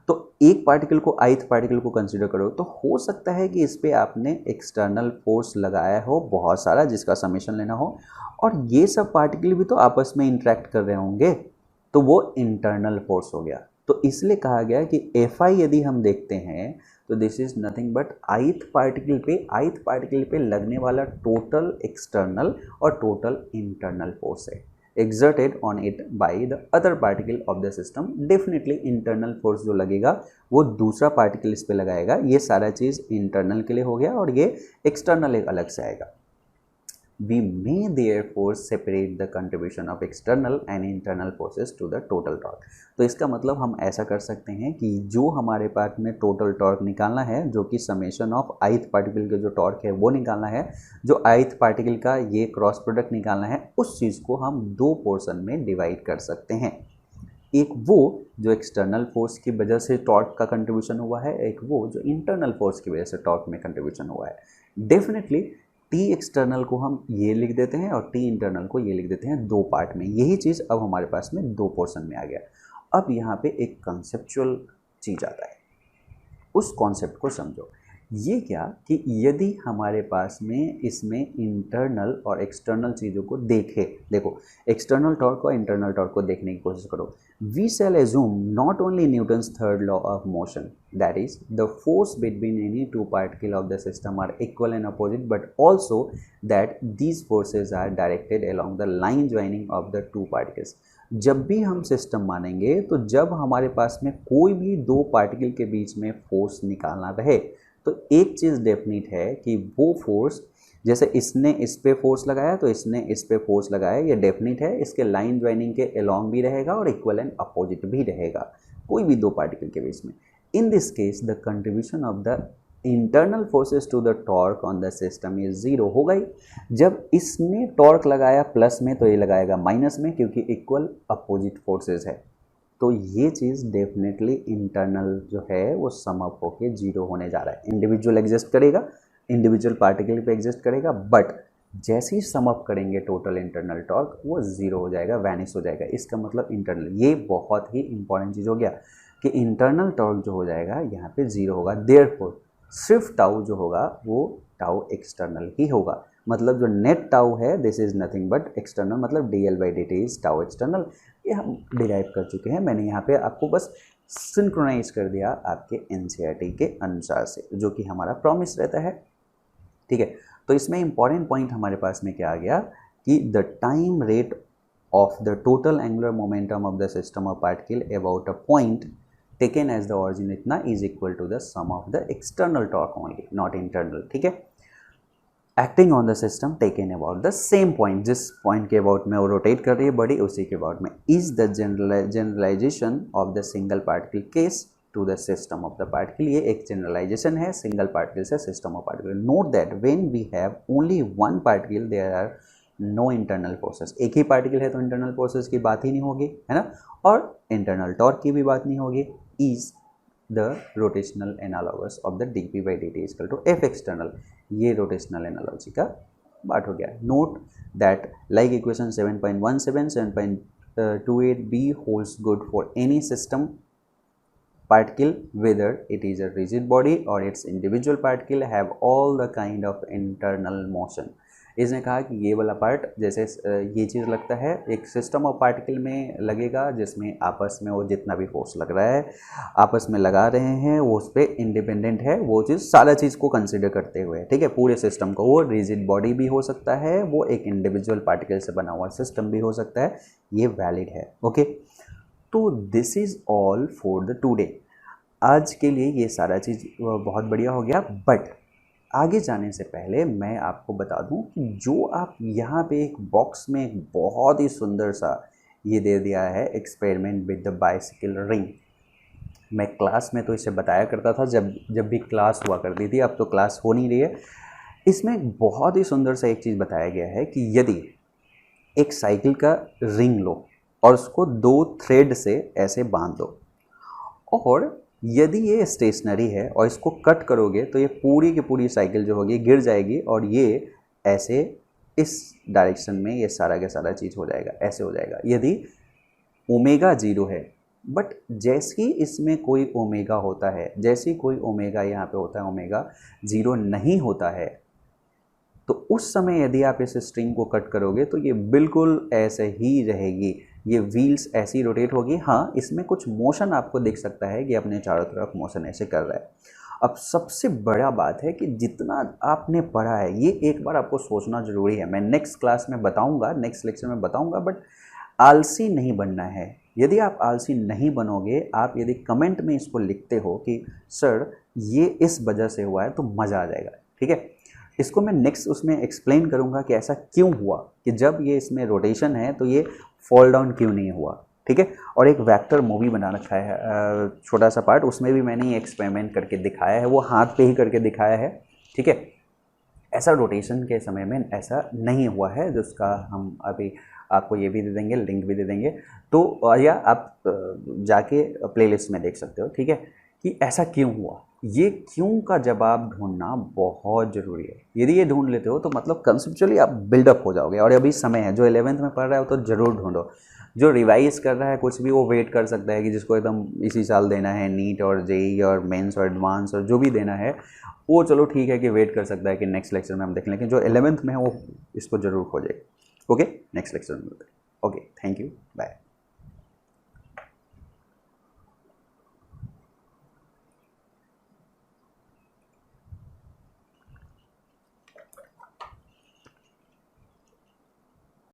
तो एक पार्टिकल को ith पार्टिकल को कंसीडर करो तो हो सकता है कि इस पर आपने एक्सटर्नल फोर्स लगाया हो बहुत सारा जिसका समेशन लेना हो, और ये सब पार्टिकल भी तो आपस में इंटरेक्ट कर रहे होंगे, तो वो इंटरनल फोर्स हो गया। तो इसलिए कहा गया कि एफ आई यदि हम देखते हैं तो this is nothing but ith particle पे लगने वाला टोटल एक्सटर्नल और टोटल इंटरनल फोर्स है exerted on it by the other particle of the system। Definitely internal force जो लगेगा वो दूसरा पार्टिकल इस पे लगाएगा। ये सारा चीज़ इंटरनल के लिए हो गया, और ये एक्सटर्नल एक अलग से आएगा। We may therefore separate the contribution of external and internal forces to the total torque। तो इसका मतलब हम ऐसा कर सकते हैं कि जो हमारे पास में टोटल टॉर्क निकालना है, जो कि समेशन ऑफ ith पार्टिकल का जो टॉर्क है वो निकालना है, जो ith पार्टिकल का ये क्रॉस प्रोडक्ट निकालना है, उस चीज़ को हम दो पोर्शन में डिवाइड कर सकते हैं। एक वो जो एक्सटर्नल फोर्स की वजह से टॉर्क का कंट्रीब्यूशन हुआ है, एक वो जो इंटरनल फोर्स की वजह से टॉर्क में कंट्रीब्यूशन हुआ है। डेफिनेटली टी एक्सटर्नल को हम ये लिख देते हैं और टी इंटरनल को ये लिख देते हैं दो पार्ट में। यही चीज़ अब हमारे पास में दो पोर्शन में आ गया। अब यहाँ पे एक कंसेप्चुअल चीज़ आता है, उस कॉन्सेप्ट को समझो। ये क्या कि यदि हमारे पास में इसमें इंटरनल और एक्सटर्नल चीज़ों को देखो एक्सटर्नल टॉर्क और इंटरनल टॉर्क को देखने की कोशिश करो। We shall assume not only Newton's third law of motion, that is the force between any two particle of the system are equal and opposite, but also that these forces are directed along the line joining of the two particles. जब भी हम system मानेंगे तो जब हमारे पास में कोई भी दो पार्टिकल के बीच में फोर्स निकालना रहे तो एक चीज़ डेफिनेट है कि वो फोर्स, जैसे इसने इस पे फोर्स लगाया तो इसने इस पे फोर्स लगाया, ये डेफिनेट है, इसके लाइन ज्वाइनिंग के अलोंग भी रहेगा और इक्वल एंड अपोजिट भी रहेगा कोई भी दो पार्टिकल के बीच में। In this case the contribution of the internal forces to the torque on the system is zero हो गई। जब इसने टॉर्क लगाया प्लस में तो ये लगाएगा माइनस में, क्योंकि इक्वल अपोजिट फोर्सेस है। तो ये चीज़ डेफिनेटली इंटरनल जो है वो सम अप होके जीरो होने जा रहा है। इंडिविजुअल एग्जिस्ट करेगा, इंडिविजुअल पार्टिकल पे एग्जिस्ट करेगा, बट जैसे ही सम अप करेंगे टोटल इंटरनल टॉर्क वो जीरो हो जाएगा, वैनिश हो जाएगा। इसका मतलब इंटरनल, ये बहुत ही इंपॉर्टेंट चीज़ हो गया कि इंटरनल टॉर्क जो हो जाएगा यहाँ पे जीरो होगा। देयरफॉर सिर्फ टाउ जो होगा वो टाउ एक्सटर्नल ही होगा। मतलब जो नेट टाउ है this is nothing but external, मतलब dl/dt इज टाउ एक्सटर्नल। ये हम डिराइव कर चुके हैं, मैंने यहाँ पे आपको बस सिंक्रोनाइज कर दिया आपके एनसीईआरटी के अनुसार से, जो कि हमारा प्रॉमिस रहता है। ठीक है, तो इसमें इंपॉर्टेंट पॉइंट हमारे पास में क्या आ गया कि the time rate of the total angular momentum of the system of particle about a point taken as the origin इतना is equal to the sum of the external torque only, not internal. ठीक है, acting on the system taken about the same point, जिस पॉइंट के about में वो rotate कर रही है बॉडी उसी के अबाउट में, is the generalization of the single particle case to the system of the particle. ये एक जनरलाइजेशन है सिंगल पार्टिकल से system of particle. Note that when we have only one particle there are no internal forces. एक ही particle है तो internal forces की बात ही नहीं होगी, है ना, और इंटरनल टॉर्क की भी बात नहीं होगी। Is the rotational analogous of the dp/dt equal to f external, ये रोटेशनल एनालॉजी का बात हो गया। Note that like equation 7.17 7.28b holds good for any system particle whether it is a rigid body or its individual particle have all the kind of internal motion। इसने कहा कि ये वाला पार्ट, जैसे ये चीज़ लगता है एक सिस्टम ऑफ पार्टिकल में लगेगा जिसमें आपस में वो जितना भी फोर्स लग रहा है आपस में लगा रहे हैं वो उस पर इंडिपेंडेंट है, वो चीज़ सारा चीज़ को कंसिडर करते हुए। ठीक है, पूरे सिस्टम को, वो रिजिड बॉडी भी हो सकता है, वो एक इंडिविजुअल पार्टिकल से बना हुआ सिस्टम भी हो सकता है, ये वैलिड है। ओके, तो this is all for the today. आज के लिए ये सारा चीज़ बहुत बढ़िया हो गया, बट आगे जाने से पहले मैं आपको बता दूं कि जो आप यहाँ पे एक बॉक्स में एक बहुत ही सुंदर सा ये दे दिया है experiment with the bicycle ring. मैं क्लास में तो इसे बताया करता था जब भी क्लास हुआ करती थी, अब तो क्लास हो नहीं रही है। इसमें बहुत ही सुंदर सा एक चीज़ बताया गया है कि यदि एक साइकिल का रिंग लो और उसको दो थ्रेड से ऐसे बांध दो, और यदि ये स्टेशनरी है और इसको कट करोगे तो ये पूरी की पूरी साइकिल जो होगी गिर जाएगी, और ये ऐसे इस डायरेक्शन में ये सारा का सारा चीज़ हो जाएगा, ऐसे हो जाएगा यदि ओमेगा जीरो है। बट जैसे ही इसमें कोई ओमेगा होता है, जैसे ही कोई ओमेगा यहाँ पे होता है, ओमेगा जीरो नहीं होता है, तो उस समय यदि आप इस स्ट्रिंग को कट करोगे तो ये बिल्कुल ऐसे ही रहेगी, ये व्हील्स ऐसी रोटेट होगी। हाँ, इसमें कुछ मोशन आपको दिख सकता है कि अपने चारों तरफ मोशन ऐसे कर रहा है। अब सबसे बड़ा बात है कि जितना आपने पढ़ा है ये एक बार आपको सोचना ज़रूरी है। मैं नेक्स्ट क्लास में बताऊंगा, नेक्स्ट लेक्चर में बताऊंगा, बट आलसी नहीं बनना है। यदि आप आलसी नहीं बनोगे, आप यदि कमेंट में इसको लिखते हो कि सर ये इस वजह से हुआ है, तो मज़ा आ जाएगा। ठीक है, इसको मैं नेक्स्ट उसमें एक्सप्लेन करूंगा कि ऐसा क्यों हुआ, कि जब ये इसमें रोटेशन है तो ये फॉल डाउन क्यों नहीं हुआ। ठीक है, और एक वेक्टर मूवी बना रखा है छोटा सा पार्ट, उसमें भी मैंने ये एक्सपेरिमेंट करके दिखाया है, वो हाथ पे ही करके दिखाया है। ठीक है, ऐसा रोटेशन के समय में ऐसा नहीं हुआ है, जिसका हम अभी आपको ये भी दे देंगे, लिंक भी दे देंगे, तो या आप जाके प्लेलिस्ट में देख सकते हो। ठीक है, कि ऐसा क्यों हुआ, ये क्यों का जवाब ढूंढना बहुत ज़रूरी है। यदि ये ढूंढ लेते हो तो मतलब कंसेप्चुअली आप बिल्डअप हो जाओगे, और अभी समय है, जो 11th में पढ़ रहे हो तो ज़रूर ढूंढो। जो रिवाइज कर रहा है कुछ भी वो वेट कर सकता है कि जिसको एकदम इसी साल देना है नीट और जेई और मेंस और एडवांस और जो भी देना है वो चलो ठीक है कि वेट कर सकता है कि नेक्स्ट लेक्चर में हम देख लें, लेकिन जो 11th में है वो इसको ज़रूर खोजेगा। ओके, नेक्स्ट लेक्चर में मिलते हैं। Okay, thank you, bye.